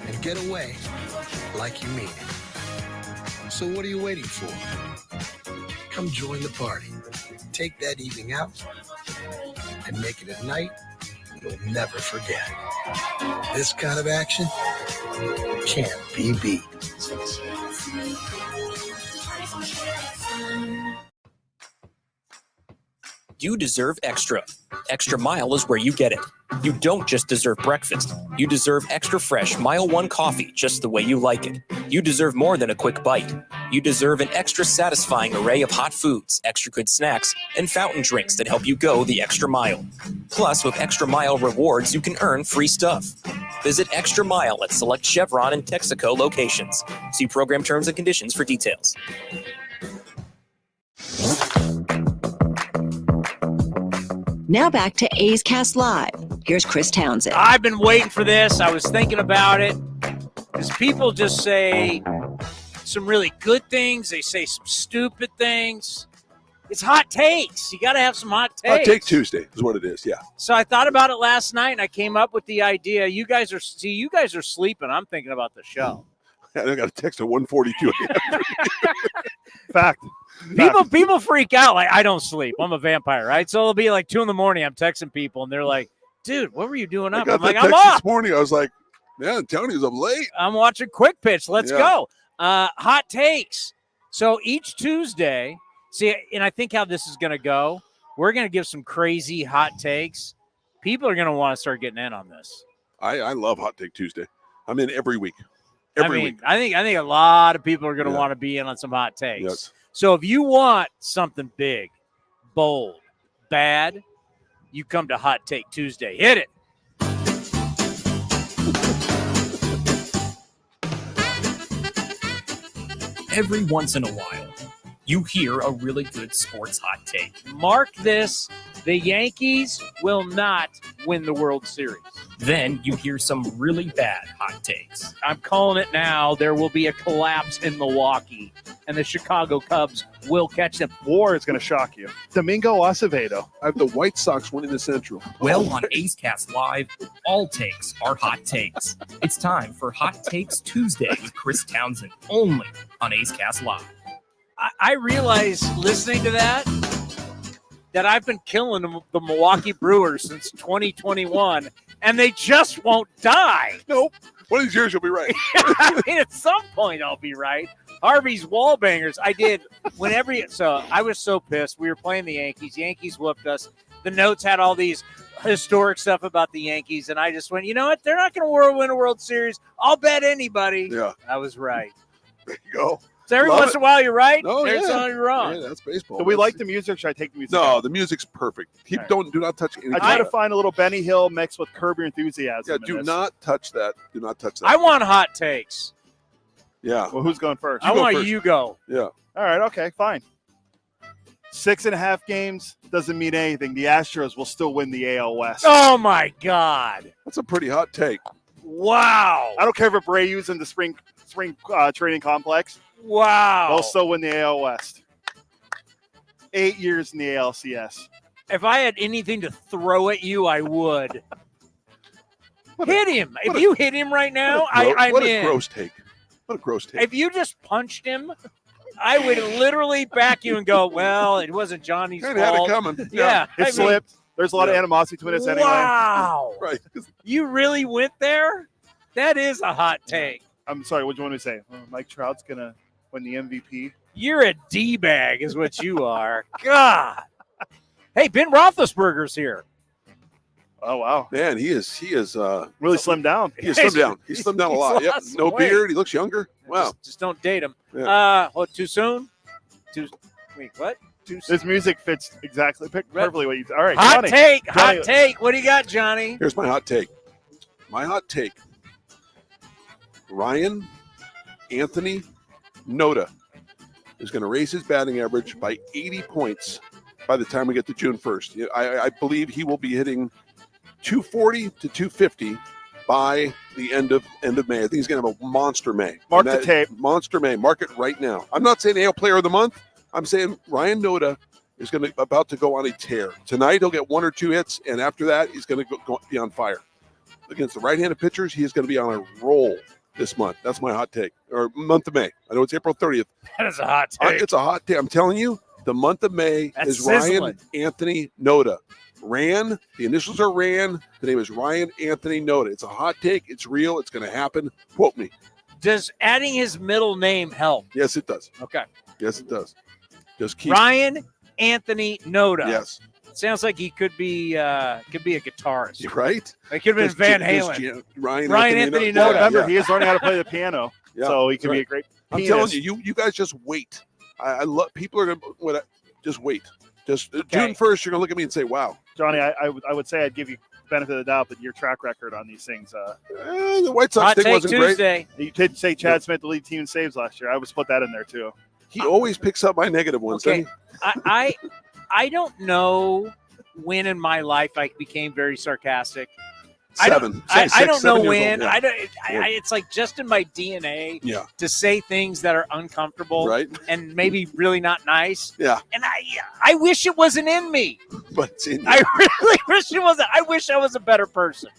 and get away like you mean it. So what are you waiting for? Come join the party. Take that evening out and make it a night you'll never forget. This kind of action can't be beat. You deserve extra. Extra Mile is where you get it. You don't just deserve breakfast. You deserve extra fresh Mile 1 coffee just the way you like it. You deserve more than a quick bite. You deserve an extra satisfying array of hot foods, extra good snacks, and fountain drinks that help you go the extra mile. Plus, with Extra Mile rewards, you can earn free stuff. Visit Extra Mile at select Chevron and Texaco locations. See program terms and conditions for details. Now back to A's Cast Live. Here's Chris Townsend. I've been waiting for this. I was thinking about it. Because people just say some really good things. They say some stupid things. It's hot takes. You got to have some hot takes. Hot Take Tuesday is what it is, yeah. So I thought about it last night, and I came up with the idea. You guys are sleeping. I'm thinking about the show. I got a text at 1:42. Fact. People freak out like I don't sleep. I'm a vampire, right? So it'll be like 2 a.m. I'm texting people, and they're like, "Dude, what were you doing up?" I'm like, "I'm up." This morning, I was like, "Man, Towny was up late." I'm watching Quick Pitch. Let's go. Hot takes. So each Tuesday, see, and I think how this is going to go, we're going to give some crazy hot takes. People are going to want to start getting in on this. I love Hot Take Tuesday. I'm in every week. I think a lot of people are going to want to be in on some hot takes. Yes. So if you want something big, bold, bad, you come to Hot Take Tuesday. Hit it. Every once in a while, you hear a really good sports hot take. Mark this, the Yankees will not win the World Series. Then you hear some really bad hot takes. I'm calling it now. There will be a collapse in Milwaukee, and the Chicago Cubs will catch them. War is going to shock you. Domingo Acevedo. I have the White Sox winning the Central. Well, on A's Cast Live, all takes are hot takes. It's time for Hot Takes Tuesday with Chris Townsend, only on A's Cast Live. I realize, listening to that I've been killing the Milwaukee Brewers since 2021, and they just won't die. Nope. One of these years you'll be right. I mean, at some point I'll be right. Harvey's Wallbangers. So I was so pissed. We were playing the Yankees. Yankees whooped us. The notes had all these historic stuff about the Yankees, and I just went, you know what? They're not going to win a World Series. I'll bet anybody. Yeah. I was right. There you go. So every once in a while you're right. No, every once in a while you're wrong. Yeah, that's baseball. Do we like the music? Should I take the music? No, out? the music's perfect. Do not touch anything. I try to find a little Benny Hill mixed with Curb Your Enthusiasm. Yeah, do not touch that. Do not touch that. I want hot takes. Yeah. Well, who's going first? I want you go. Yeah. All right. Okay. Fine. 6.5 games doesn't mean anything. The Astros will still win the AL West. Oh my God. That's a pretty hot take. Wow. I don't care if Abreu's in the spring training complex. Wow. They'll still win the AL West. 8 years in the ALCS. If I had anything to throw at you, I would. Hit him. If you hit him right now, I'm What in. a gross take. What a gross take. If you just punched him, I would literally back you and go, well, it wasn't Johnny's fault. Had it coming. Yeah. It slipped. There's a lot of animosity between us anyway. Wow. Right. You really went there? That is a hot take. I'm sorry. What do you want me to say? Mike Trout's going to win the MVP? You're a D-bag is what you are. God. Hey, Ben Roethlisberger's here. Oh, wow. Man, he is really slimmed down. He has slimmed down. He's slimmed down a lot. Yep. lost No weight. beard. He looks younger. Wow. Just don't date him. Yeah. Too soon? Wait, what? Too soon? This music fits exactly perfectly what you. All right, Hot Johnny. take. Johnny. Hot take. What do you got, Johnny? Here's my hot take. My hot take. Ryan Anthony Noda is going to raise his batting average by 80 points by the time we get to June 1st. I believe he will be hitting 240 to 250 by the end of May. I think he's going to have a monster May. Mark the tape. Monster May. Mark it right now. I'm not saying AL Player of the Month. I'm saying Ryan Noda is about to go on a tear. Tonight he'll get 1 or 2 hits, and after that he's going to be on fire. Against the right-handed pitchers, he is going to be on a roll this month. That's my hot take. Or month of May. I know it's April 30th. That is a hot take. It's a hot take. I'm telling you, the month of May That's is sizzling. Ryan Anthony Noda. Ran. The initials are Ran. The name is Ryan Anthony Noda. It's a hot take. It's real. It's going to happen. Quote me. Does adding his middle name help? Yes, it does. Okay. Yes, it does. Just keep Ryan Anthony Noda. Yes. Sounds like he could be a guitarist. You're right. It could have been Just Van Just Halen. Ryan Anthony Noda. Noda. Remember, he is learning how to play the piano, Yeah, so he that's can be right. a great I'm pianist. telling you, you guys just wait. I love people are going to just wait. Just Okay. June 1st, you're going to look at me and say, "Wow." Johnny, I would say I'd give you benefit of the doubt, but your track record on these things. The White Sox Hot thing take wasn't great. Tuesday. You did say Chad Smith, the lead team in saves last year. I would split that in there too. He always picks up my negative ones. Okay. doesn't he? I don't know when in my life I became very sarcastic. Seven. I Say don't 6, know 7 years when. old, yeah. It's like just in my DNA Yeah. to say things that are uncomfortable Right. and maybe really not nice. Yeah. And I wish it wasn't in me. But it's in you. I really wish it wasn't. I wish I was a better person.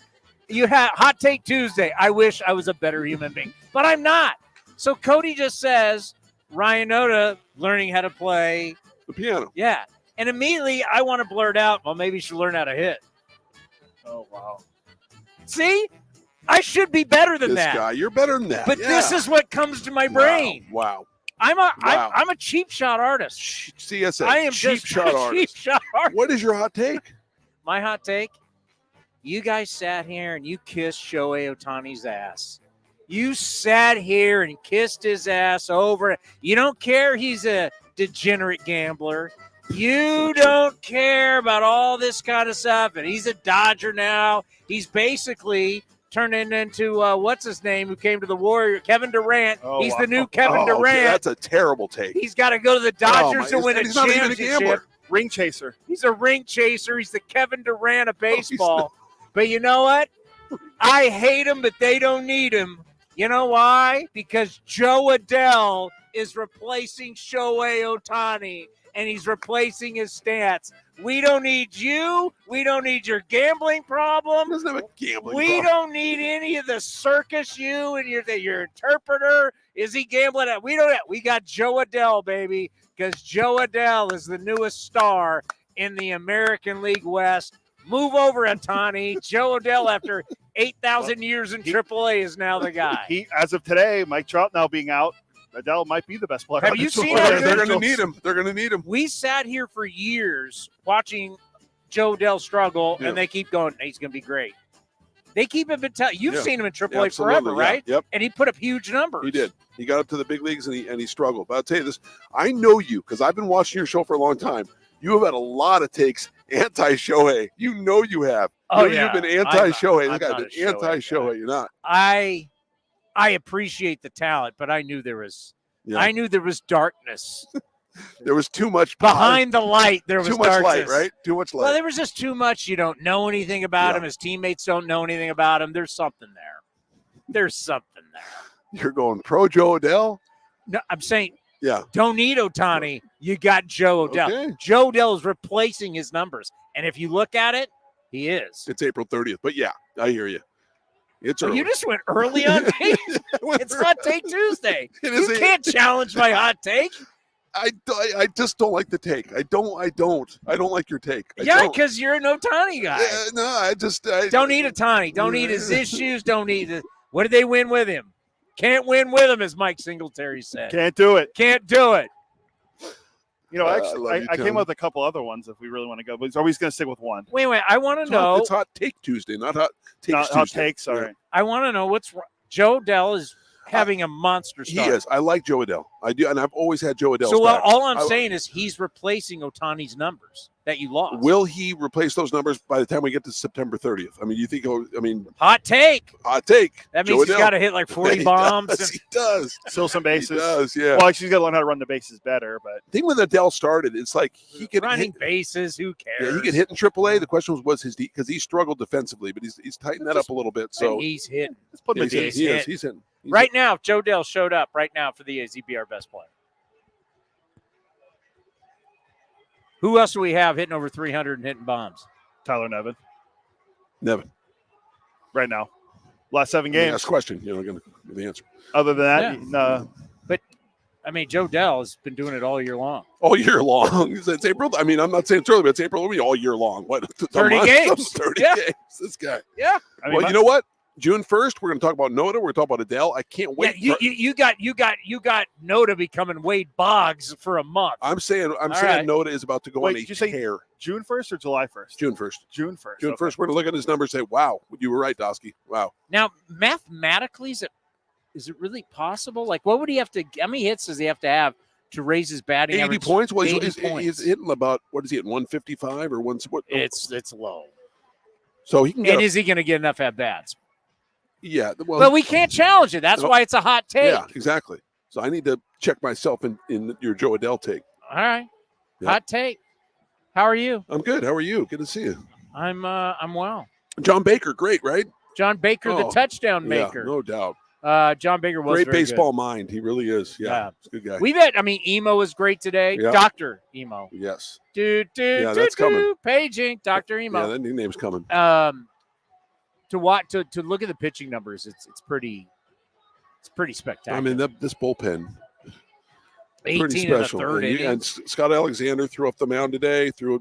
You had Hot Take Tuesday. I wish I was a better human being, but I'm not. So Cody just says Ryan Noda learning how to play the piano. Yeah. And immediately I want to blurt out, well, maybe you should learn how to hit. Oh, wow. See? I should be better than This that. guy, you're better than that. But this is what comes to my brain. Wow. I'm a cheap shot artist. CSA. I am cheap just shot a artist. cheap shot artist. What is your hot take? My hot take? You guys sat here and you kissed Shohei Ohtani's ass. You sat here and kissed his ass over. You don't care he's a degenerate gambler. You don't care about all this kind of stuff. And he's a Dodger now. He's basically turning into what's his name who came to the Warrior, Kevin Durant. Oh, He's wow. the new Kevin Oh, Durant. that's a terrible take. He's got to go to the Dodgers to win a he's not even a championship. gambler. Ring chaser. He's a ring chaser. He's the Kevin Durant of baseball. But you know what? I hate him, but they don't need him. You know why? Because Joe Adele is replacing Shohei Ohtani, and he's replacing his stats. We don't need you. We don't need your gambling problem. Doesn't have a gambling We problem. don't need any of the circus you and your interpreter. Is he gambling at? We don't. We got Joe Adele, baby, because Joe Adele is the newest star in the American League West. Move over, Ohtani. Joe Adele, after 8,000 years in AAA, is now the guy. He, as of today, Mike Trout now being out, Adele might be the best player. Have on you the seen Angels. that? They're going to need him. They're going to need him. We sat here for years watching Joe Adele struggle, Yeah. and they keep going, he's going to be great. They keep him in you've Yeah. seen him in AAA Absolutely, forever, yeah. right? Yep. And he put up huge numbers. He did. He got up to the big leagues and he struggled. But I'll tell you this, I know you because I've been watching your show for a long time. You have had a lot of takes anti-Shohei. You know you have. Oh, You've yeah. been anti-Shohei. I'm This guy's not a been anti-Shohei. You're not. I appreciate the talent, but I knew there was darkness. There was too much Behind the light, there was too much darkness. light, right? Too much light. Well, there was just too much. You don't know anything about him. His teammates don't know anything about him. There's something there. There's something there. You're going pro Joe Adele? No, I'm saying Yeah. don't need Ohtani. You got Joe Adele. Okay. Joe Adele is replacing his numbers. And if you look at it, he is. It's April 30th. But yeah, I hear you. It's Oh, early. you just went early on takes. It's Hot Take Tuesday. You can't challenge my hot take. I just don't like the take. I don't like your take. Yeah, because you're an Ohtani guy. No, I don't need Ohtani. Don't need his issues. Don't need it. What did they win with him? Can't win with him, as Mike Singletary said. Can't do it. Can't do it. You know, I actually, love you, I came Tony. up with a couple other ones if we really want to go, but he's always going to stick with one. Wait. I want to know. It's Hot Take Tuesday, not Hot Takes Not Tuesday. hot takes, sorry. I want to know what's wrong. Joe Adele is having a monster He start. is. I like Joe Adele. I do, and I've always had Joe Adele. So all I'm saying is he's replacing Ohtani's numbers that you lost. Will he replace those numbers by the time we get to September 30th? I mean, you think? Hot take. Hot take. That Joe means he's Adele. got to hit like 40 He bombs. does, he does. Still some bases. He does, yeah. Well, actually, he's got to learn how to run the bases better, but The thing when Adele started, it's like he could running hit, bases. Who cares? yeah, he could hit in AAA. The question was his because he struggled defensively, but he's tightened that up a little bit. So And he's hitting. let's put him in he's hitting. DH. He is. hit. He's hitting. He's Right now, if Joe Adele showed up right now for the A's, he'd be our best player. Who else do we have hitting over 300 and hitting bombs? Tyler Nevin, Nevin. right now. Last 7 Games. games. Last question. You're not going to give the answer. Other than that, Yeah. no. But, I mean, Joe Adele has been doing it all year long. All year long. It's April. I mean, I'm not saying it's early, but it's April. It'll be all year long. What? 30 month? games. 30 Yeah. games. This guy. Yeah. I mean, Well, you know what? June 1st, we're going to talk about Noda. We're going to talk about Adele. I can't wait. Yeah, you got Noda becoming Wade Boggs for a month. I'm saying right. Noda is about to go Wait, on a did you say tear. June 1st or July 1st? June 1st. June 1st. June okay. 1st, we're going to look at his numbers and say, wow, you were right, Dosky. Wow. Now, mathematically, is it really possible? Like, what would he have to? How many hits does he have to have to raise his batting 80 average? points? Well, 80 he's points. hitting about, what is he at, 155 or one? What? It's low. So he can get And up- is he going to get enough at bats? Yeah. Well, But we can't challenge it. That's No. why it's a hot take. Yeah, exactly. So I need to check myself in your Joe Adele take. All right. Yeah. Hot take. How are you? I'm good. How are you? Good to see you. I'm well. John Baker, great, right? John Baker, the Oh, touchdown Yeah, maker. no doubt. John Baker was Great very baseball mind. He really is. Yeah, Yeah. he's a good guy. We've had. I mean, Emo was great today. Yeah. Dr. Emo. Yes. Yeah, that's coming. Paging Dr. Yeah, Emo. that nickname's coming. To look at the pitching numbers, it's pretty spectacular. I mean, this bullpen, 18 pretty in the special. third And, inning. and Scott Alexander threw up the mound today, threw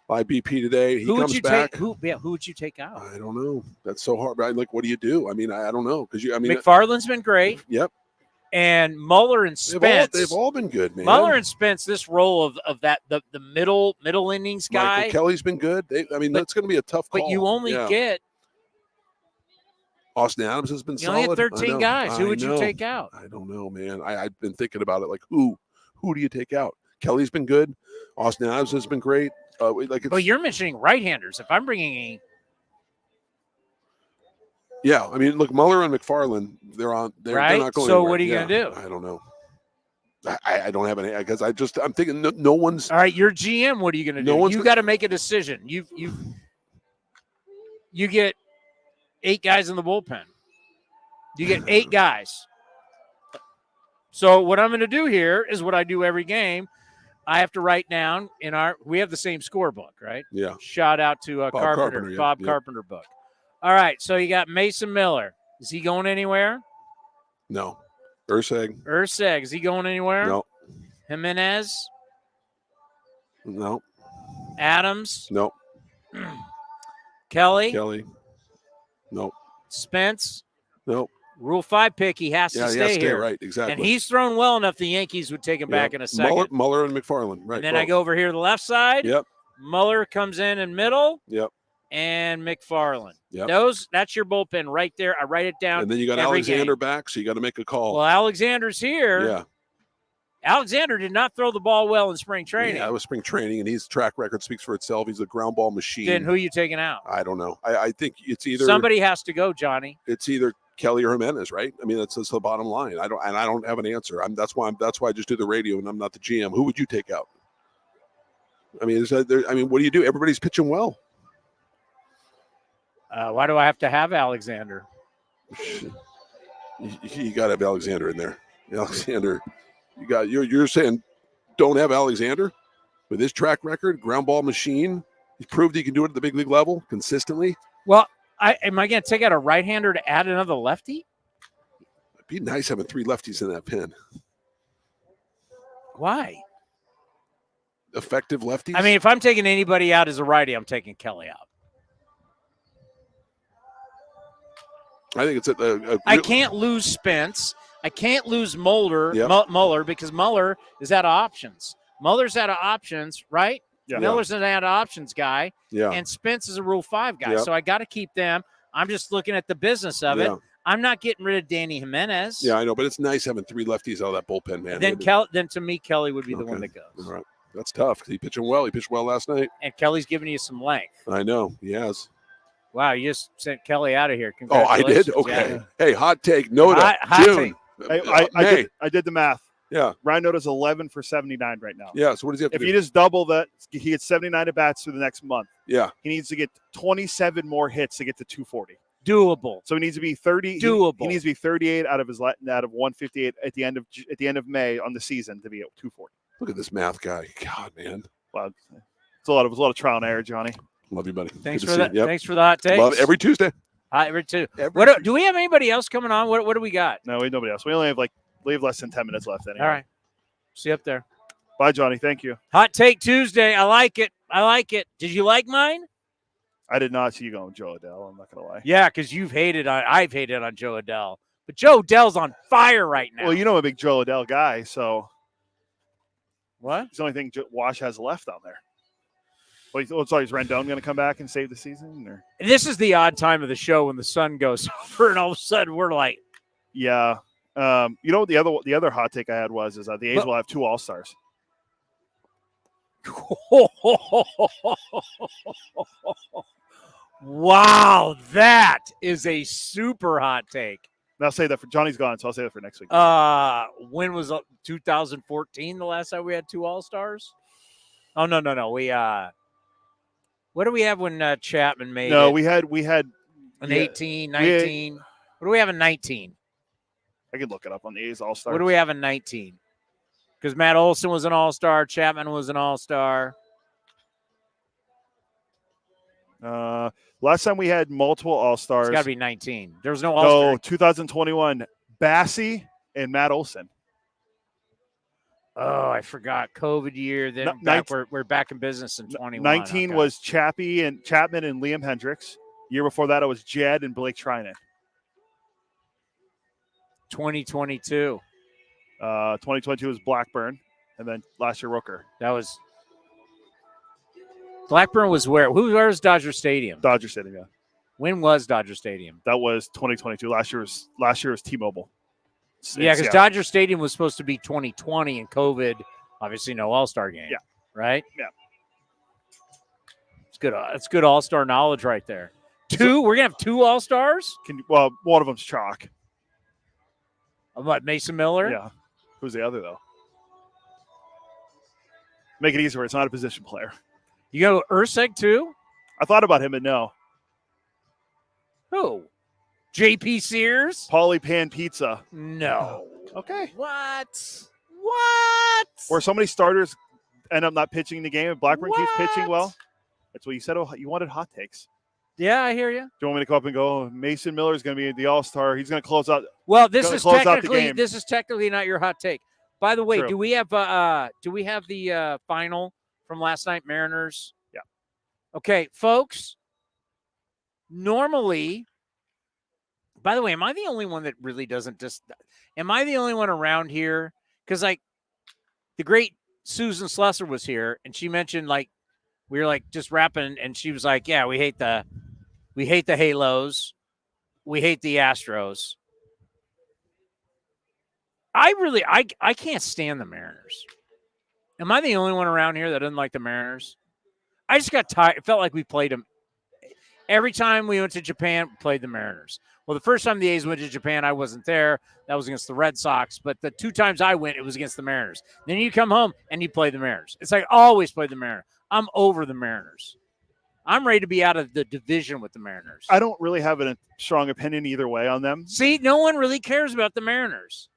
by BP today. He Who would comes you back. take? Who would you take out? I don't know. That's so hard. Right? Like, what do you do? I mean, I don't know because I mean, McFarland's been great, yep. and Muller and Spence. They've all been good, man. Muller and Spence, this role of that the middle innings guy. Michael Kelly's been good. That's going to be a tough call. But you only Yeah. get Austin Adams has been you only solid. had I 13 know. guys. Who I would you know. take out? I don't know, man. I've been thinking about it. Like, who do you take out? Kelly's been good. Austin Adams has been great. But you're mentioning right-handers. If I'm bringing Yeah, I mean, look, Muller and McFarland, they're on. They're Right? not going So anywhere. what are you Yeah, gonna do? I don't know. I don't have any because I'm thinking no one's. All right, you're GM. What are you gonna do? You got to make a decision. You get 8 guys in the bullpen. You get 8 guys. So what I'm going to do here is what I do every game. I have to write down we have the same scorebook, right? Yeah. Shout out to Bob Carpenter, yeah, Bob yeah. Carpenter book. All right, so you got Mason Miller. Is he going anywhere? No. Urseg. Is he going anywhere? No. Jimenez. No. Adams. No. Kelly. No. Spence. No. Rule 5 pick. He has to stay here. Right, exactly. And he's thrown well enough the Yankees would take him back in a second. Muller and McFarland. Right. And then I go over here to the left side. Yep. Muller comes in middle. Yep. And McFarland. Yep. That's your bullpen right there. I write it down. And then you got every Alexander game. back, so you got to make a call. Well, Alexander's here. Yeah. Alexander did not throw the ball well in spring training. Yeah, it was spring training, and his track record speaks for itself. He's a ground ball machine. Then who are you taking out? I don't know. I think it's either somebody has to go, Johnny. It's either Kelly or Jimenez, right? I mean, that's the bottom line. I don't have an answer. That's why I just do the radio, and I'm not the GM. Who would you take out? I mean, what do you do? Everybody's pitching well. Why do I have to have Alexander? You got to have Alexander in there. Alexander, you're saying don't have Alexander with his track record, ground ball machine. He's proved he can do it at the big league level consistently. Well, am I going to take out a right-hander to add another lefty? It'd be nice having 3 lefties in that pen. Why? Effective lefties. I mean, if I'm taking anybody out as a righty, I'm taking Kelly out. I think it's I can't lose Spence. I can't lose Muller because Muller is out of options. Muller's out of options, right? Yeah. Miller's an out of options guy. Yeah. And Spence is a Rule 5 guy. Yeah. So I got to keep them. I'm just looking at the business of it. I'm not getting rid of Danny Jimenez. Yeah, I know, but it's nice having 3 lefties out of that bullpen, man. Then to me, Kelly would be the one that goes. All right. That's tough because he pitching well. He pitched well last night. And Kelly's giving you some length. I know. He has. Wow, you just sent Kelly out of here. Oh, I did? Okay. Yeah. Hey, hot take. Noda. Hot June. I did the math. Yeah. Ryan Noda's 11 for 79 right now. Yeah. So what does he have to do? If he just double that, he gets 79 at bats through the next month. Yeah. He needs to get 27 more hits to get to 240. Doable. So he needs to be 30. Doable. He needs to be 38 out of 158 at the end of May on the season to be at 240. Look at this math guy. God, man. Wow. It's a lot of trial and error, Johnny. Love you, buddy. Thanks for that. Yep. Thanks for the hot takes. Love every Tuesday. Every Tuesday. Do we have anybody else coming on? What do we got? No, we have nobody else. We only have less than 10 minutes left anyway. All right. See you up there. Bye, Johnny. Thank you. Hot Take Tuesday. I like it. Did you like mine? I did not see you going with Joe Adell. I'm not going to lie. Yeah, because I've hated on Joe Adell. But Joe Adell's on fire right now. Well, I'm a big Joe Adell guy, so. What? It's the only thing Wash has left on there. Well, sorry, is Rendon going to come back and save the season? Or? This is the odd time of the show when the sun goes over, and all of a sudden we're like, yeah. What the other hot take I had was the A's will have 2 All-Stars. Wow, that is a super hot take. And I'll say that for Johnny's gone, so I'll say that for next week. When was 2014 the last time we had 2 All-Stars? Oh no. We what do we have when Chapman made? No, it? we had an 18, 19. What do we have in 19? I could look it up on the A's All-Stars. What do we have in 19? Because Matt Olson was an All-Star, Chapman was an All-Star. Last time we had multiple All-Stars. It's got to be 19. There was no All-Star. No, 2021, Bassey and Matt Olson. Oh, I forgot. COVID year. Then we're back in business in 21. 19 was Chapman and Liam Hendricks. Year before that, it was Jed and Blake Trinan. 2022. 2022 was Blackburn, and then last year Rooker. That was Blackburn was where? Where's Dodger Stadium? Dodger Stadium, yeah. When was Dodger Stadium? That was 2022. Last year was T-Mobile. Yeah, because Dodger Stadium was supposed to be 2020 and COVID, obviously no All-Star game. Yeah. Right? Yeah. It's good. It's good All-Star knowledge right there. 2? We're going to have 2 All-Stars? Well, one of them's chalk. What, Mason Miller? Yeah. Who's the other, though? Make it easier. It's not a position player. You go Urseg, too? I thought about him, but no. Who? JP Sears? Paulie Pan Pizza. No. Okay. What? Or so many starters end up not pitching the game, and Blackburn keeps pitching well. That's what you said. Oh, you wanted hot takes. Yeah, I hear you. Do you want me to go up and go, Mason Miller is going to be the All-Star. He's going to close out. Well, this is technically not your hot take. By the way, True. do we have the final from last night, Mariners? Yeah. Okay, folks. Normally, by the way, am I the only one that really doesn't am I the only one around here? Because like the great Susan Slesser was here and she mentioned like we were like just rapping and she was like, yeah, we hate the Halos. We hate the Astros. I can't stand the Mariners. Am I the only one around here that doesn't like the Mariners? I just got tired. It felt like we played them. Every time we went to Japan, we played the Mariners. Well, the first time the A's went to Japan, I wasn't there. That was against the Red Sox. But the 2 times I went, it was against the Mariners. Then you come home and you play the Mariners. It's like always play the Mariners. I'm over the Mariners. I'm ready to be out of the division with the Mariners. I don't really have a strong opinion either way on them. See, no one really cares about the Mariners.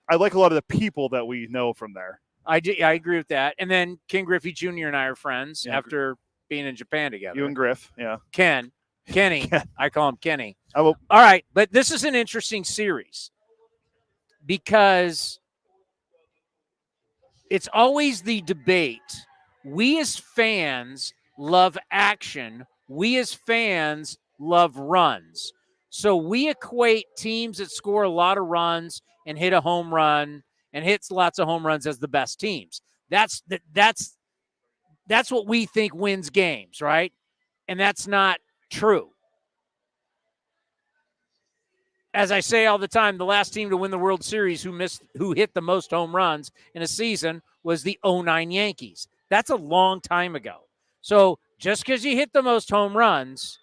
I like a lot of the people that we know from there. I agree with that. And then Ken Griffey Jr. and I are friends after being in Japan together. You and Griff, yeah. Kenny. I call him Kenny. All right, but this is an interesting series because it's always the debate. We as fans love action. We as fans love runs. So we equate teams that score a lot of runs and hit a home run and hits lots of home runs as the best teams. That's what we think wins games, right? And that's not true. As I say all the time, the last team to win the World Series who hit the most home runs in a season was the 2009 Yankees. That's a long time ago. So just because you hit the most home runs,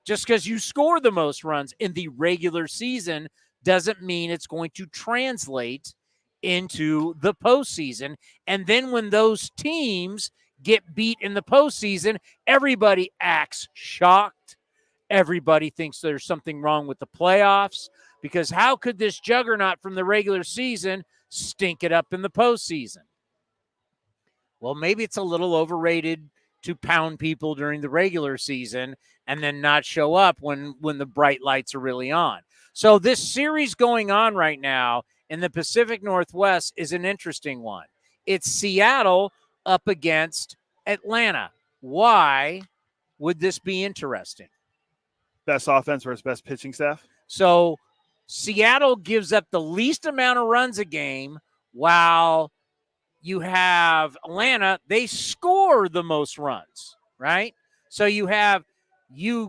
just because you score the most runs in the regular season doesn't mean it's going to translate into the postseason. And then when those teams get beat in the postseason, everybody acts shocked. Everybody thinks there's something wrong with the playoffs because how could this juggernaut from the regular season stink it up in the postseason? Well, maybe it's a little overrated to pound people during the regular season and then not show up when the bright lights are really on. So this series going on right now in the Pacific Northwest is an interesting one. It's Seattle up against Atlanta. Why would this be interesting? Best offense versus best pitching staff. So Seattle gives up the least amount of runs a game while you have Atlanta, they score the most runs, right? So you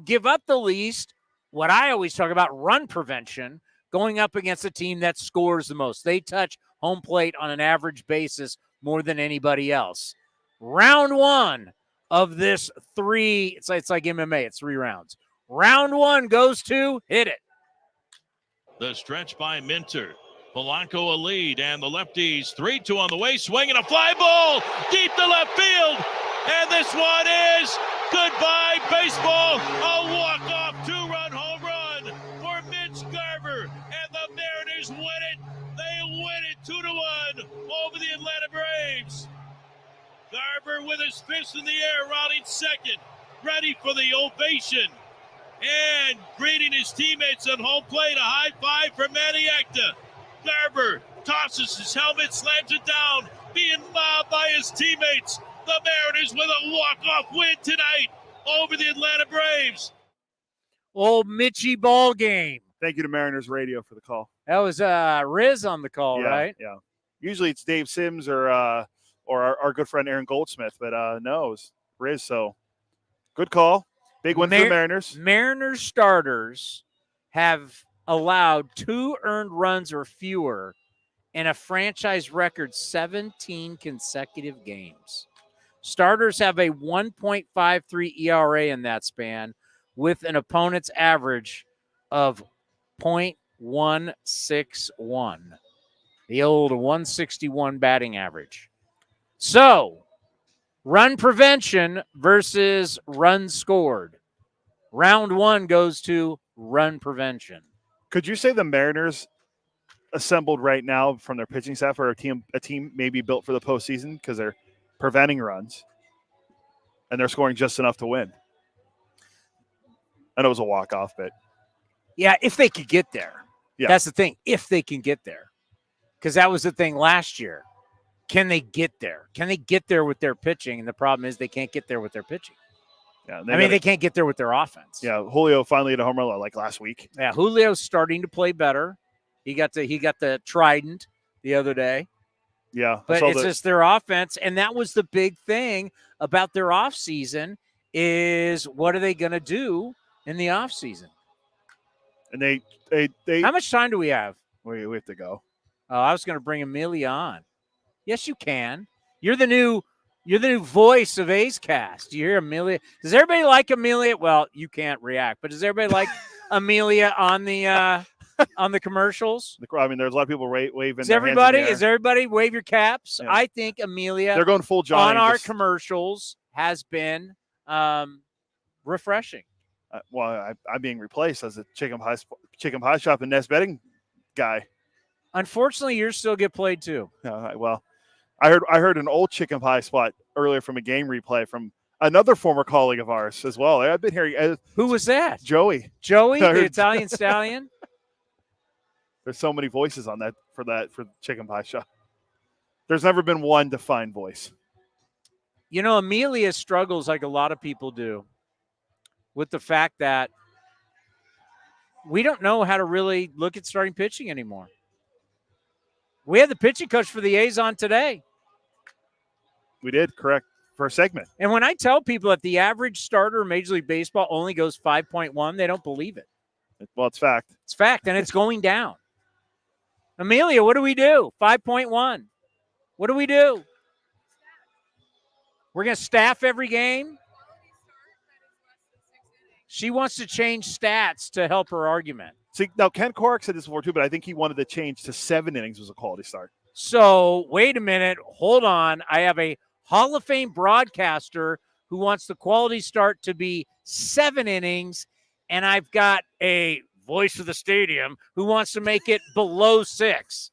give up the least, what I always talk about, run prevention, going up against a team that scores the most. They touch home plate on an average basis more than anybody else. Round 1 of this 3, it's like MMA, it's 3 rounds. Round 1 goes to hit it. The stretch by Minter. Polanco a lead, and the lefties 3-2 on the way, swinging a fly ball deep to left field, and this one is goodbye baseball. A walk-off 2-run home run for Mitch Garver, and the Mariners win it. They win it 2-1 over the Atlanta Braves. Garver with his fist in the air, rounding second, ready for the ovation, and greeting his teammates at home plate. A high five for Manny Acta. Garver tosses his helmet, slams it down, being mobbed by his teammates. The Mariners with a walk-off win tonight over the Atlanta Braves. Old Mitchie ball game. Thank you to Mariners Radio for the call. That was Riz on the call, right? Yeah. Usually it's Dave Sims or our good friend Aaron Goldsmith, but no, it was Riz. So good call. Big win for the Mariners. Mariners starters have allowed 2 earned runs or fewer in a franchise record 17 consecutive games. Starters have a 1.53 ERA in that span, with an opponent's average of .161. The old 161 batting average. So, run prevention versus runs scored. Round 1 goes to run prevention. Could you say the Mariners assembled right now from their pitching staff are a team maybe built for the postseason because they're preventing runs and they're scoring just enough to win? I know it was a walk-off, but yeah, if they could get there. Yeah. That's the thing, if they can get there. Because that was the thing last year. Can they get there? Can they get there with their pitching? And the problem is they can't get there with their pitching. Yeah, they can't get there with their offense. Yeah, Julio finally hit a home run like last week. Yeah, Julio's starting to play better. He got the trident the other day. Yeah. But it's just their offense. And that was the big thing about their offseason is what are they going to do in the offseason? And they how much time do we have? We have to go. Oh, I was going to bring Amelia on. Yes, you can. You're the new voice of A's Cast. Do you hear Amelia? Does everybody like Amelia? Well, you can't react, but does everybody like Amelia on the commercials? I mean, there's a lot of people waving. Is everybody wave your caps? Yeah. I think Amelia. They're going full Johnny on our commercials has been refreshing. I'm being replaced as a chicken pie shop and nest betting guy. Unfortunately, yours still get played too. Well, I heard an old chicken pie spot earlier from a game replay from another former colleague of ours as well. I've been hearing. Who was that? Joey, the Italian stallion. There's so many voices on that for chicken pie shop. There's never been one defined voice. You know, Amelia struggles like a lot of people do with the fact that we don't know how to really look at starting pitching anymore. We had the pitching coach for the A's on today. We did, correct, for a segment. And when I tell people that the average starter in Major League Baseball only goes 5.1, they don't believe it. Well, it's fact. It's fact, and it's going down. Amelia, what do we do? 5.1. What do we do? We're going to staff every game? She wants to change stats to help her argument. See, now Ken Corrick said this before too, but I think he wanted to change to 7 innings was a quality start. So wait a minute. Hold on. I have a Hall of Fame broadcaster who wants the quality start to be 7 innings, and I've got a voice of the stadium who wants to make it below 6.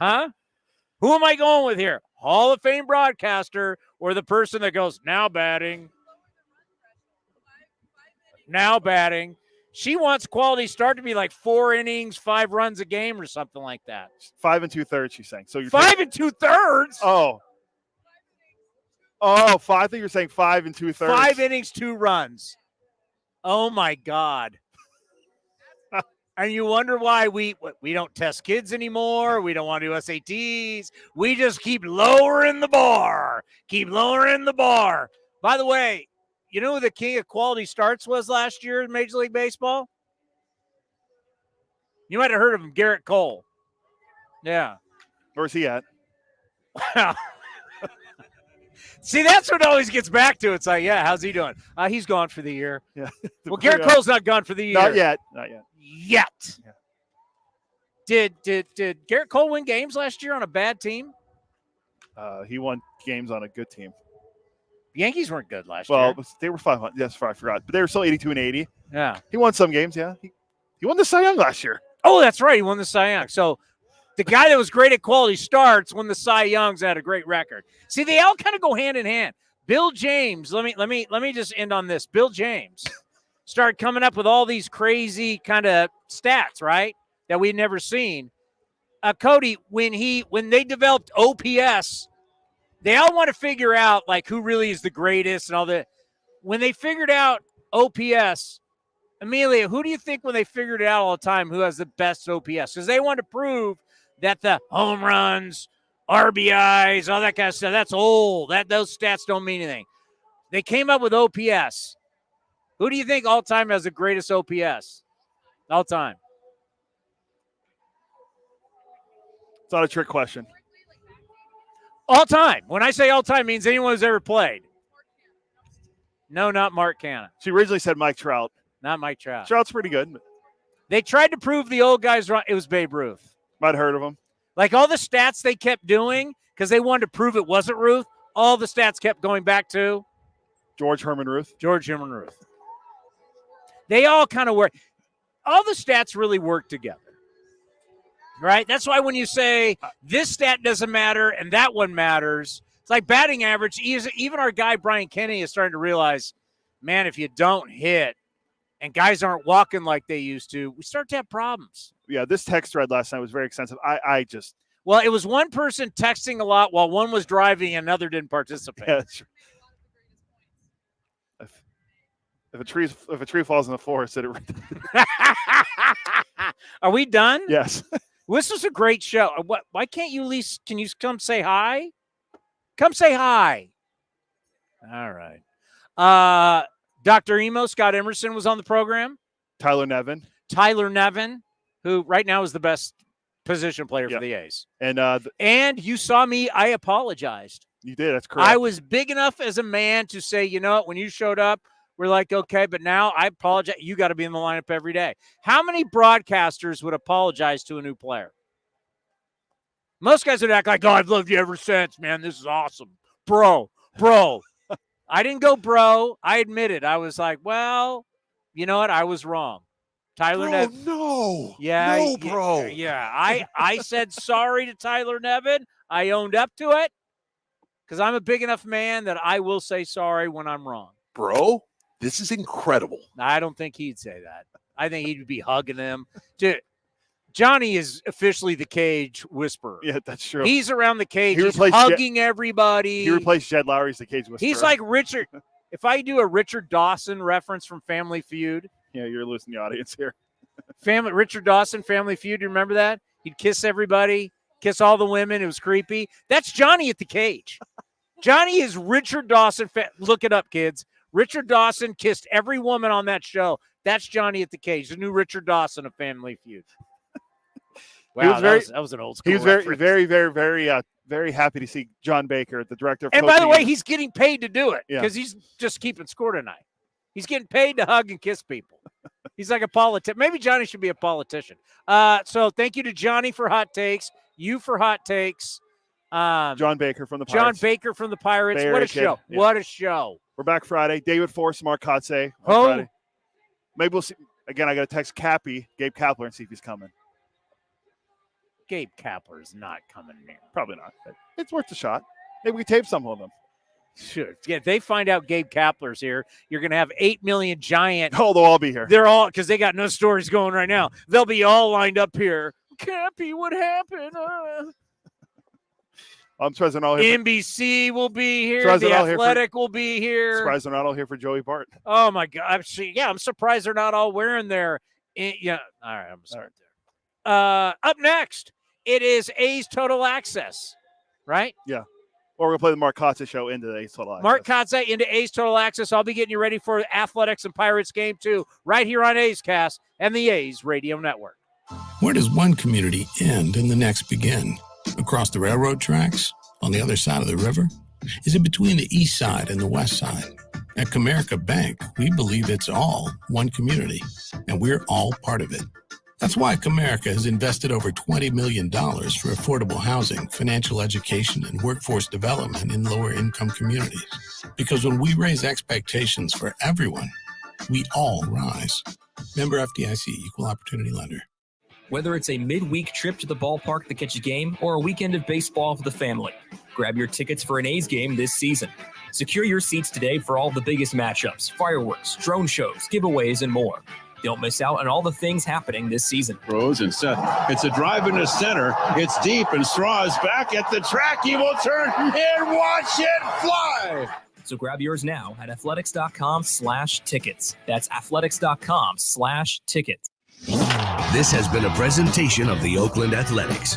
Huh? Who am I going with here? Hall of Fame broadcaster or the person that goes, now batting. Now batting. She wants quality start to be like 4 innings, 5 runs a game or something like that. 5 2/3, she's saying. So you're 5 2/3? Oh, I think you're saying 5 2/3. 5 innings, 2 runs. Oh my God. And you wonder why we don't test kids anymore. We don't want to do SATs. We just keep lowering the bar. Keep lowering the bar. By the way, you know who the king of quality starts was last year in Major League Baseball? You might have heard of him, Garrett Cole. Yeah. Where's he at? See, that's what always gets back to. It's like, yeah, how's he doing? He's gone for the year. Yeah. Well, Garrett Cole's not gone for the year. Not yet. Yet. Yeah. Did Garrett Cole win games last year on a bad team? He won games on a good team. The Yankees weren't good last year. Well, they were 500. Yes, I forgot. But they were still 82 and 80. Yeah. He won some games, yeah. He won the Cy Young last year. Oh, that's right. He won the Cy Young. So the guy that was great at quality starts won the Cy Youngs and had a great record. See, they all kind of go hand in hand. Bill James, let me just end on this. Bill James started coming up with all these crazy kind of stats, right? That we'd never seen. Cody, when they developed OPS, they all want to figure out like who really is the greatest and all that. When they figured out OPS, Amelia, who do you think when they figured it out all the time who has the best OPS? Because they want to prove that the home runs, RBIs, all that kind of stuff, that's old. Those stats don't mean anything. They came up with OPS. Who do you think all time has the greatest OPS? All time. It's not a trick question. All time. When I say all time, it means anyone who's ever played. No, not Mark Canna. She originally said Mike Trout. Not Mike Trout. Trout's pretty good. They tried to prove the old guys wrong. It was Babe Ruth. Might have heard of him. Like all the stats they kept doing because they wanted to prove it wasn't Ruth, all the stats kept going back to George Herman Ruth. George Herman Ruth. They all kind of work. All the stats really work together. Right? That's why when you say this stat doesn't matter and that one matters, it's like batting average. Even our guy Brian Kenny is starting to realize, man, if you don't hit and guys aren't walking like they used to, we start to have problems. Yeah, this text thread last night was very extensive. Well, it was one person texting a lot while one was driving and another didn't participate. Yeah, if a tree falls in the forest, it. Are we done? Yes. This was a great show. Why can't you at least? Can you come say hi? Come say hi. All right. Dr. Emo, Scott Emerson was on the program. Tyler Nevin, who right now is the best position player for the A's. And you saw me. I apologized. You did. That's correct. I was big enough as a man to say, you know what, when you showed up, we're like, okay, but now I apologize. You got to be in the lineup every day. How many broadcasters would apologize to a new player? Most guys would act like, oh, I've loved you ever since, man. This is awesome. Bro. I didn't go bro. I admit it. I was like, well, you know what? I was wrong. Tyler Nevin. No. Yeah. No, bro. Yeah. I said sorry to Tyler Nevin. I owned up to it because I'm a big enough man that I will say sorry when I'm wrong. Bro, this is incredible. I don't think he'd say that. I think he'd be hugging them. Dude, Johnny is officially the cage whisperer. Yeah, that's true. He's around the cage. He's hugging everybody. He replaced Jed Lowry as the cage whisperer. He's like Richard. If I do a Richard Dawson reference from Family Feud. Yeah, you're losing the audience here. Richard Dawson, Family Feud. You remember that? He'd kiss everybody, kiss all the women. It was creepy. That's Johnny at the cage. Johnny is Richard Dawson. Look it up, kids. Richard Dawson kissed every woman on that show. That's Johnny at the cage, the new Richard Dawson of Family Feud. Wow, that was an old school. He was very happy to see John Baker, the director of coaching. And by the way, he's getting paid to do it because he's just keeping score tonight. He's getting paid to hug and kiss people. He's like a politician. Maybe Johnny should be a politician. So thank you to Johnny for hot takes, you for hot takes. John Baker from the Pirates. John Baker from the Pirates. What a show. Yeah. What a show. We're back Friday. David Force, Mark Kotze on Friday. Maybe we'll see. Again, I got to text Gabe Kapler, and see if he's coming. Gabe Kapler is not coming near. Probably not. But it's worth a shot. Maybe we tape some of them. Sure. Yeah, if they find out Gabe Kapler's here, you're going to have 8 million giant. Oh, they'll all be here. They're all, because they got no stories going right now. They'll be all lined up here. Cappy, what happened? I'm surprised they're not all here. NBC will be here. The Athletic will be here. Surprised they're not all here for Joey Bart. Oh, my God. I'm surprised they're not all wearing their. Yeah. All right. I'm sorry. Up next, it is A's Total Access, right? Yeah. Or we're going to play the Mark Kotze show into the A's Total Access. Mark Kotze into A's Total Access. I'll be getting you ready for Athletics and Pirates game 2 right here on A's Cast and the A's Radio Network. Where does one community end and the next begin? Across the railroad tracks? On the other side of the river? Is it between the east side and the west side? At Comerica Bank, we believe it's all one community, and we're all part of it. That's why Comerica has invested over $20 million for affordable housing, financial education, and workforce development in lower-income communities. Because when we raise expectations for everyone, we all rise. Member FDIC, Equal Opportunity Lender. Whether it's a midweek trip to the ballpark to catch a game or a weekend of baseball for the family, grab your tickets for an A's game this season. Secure your seats today for all the biggest matchups, fireworks, drone shows, giveaways, and more. Don't miss out on all the things happening this season. Rose and Seth. It's a drive into center. It's deep, and Straw is back at the track. He will turn and watch it fly. So grab yours now at athletics.com/tickets. That's athletics.com/tickets. This has been a presentation of the Oakland Athletics.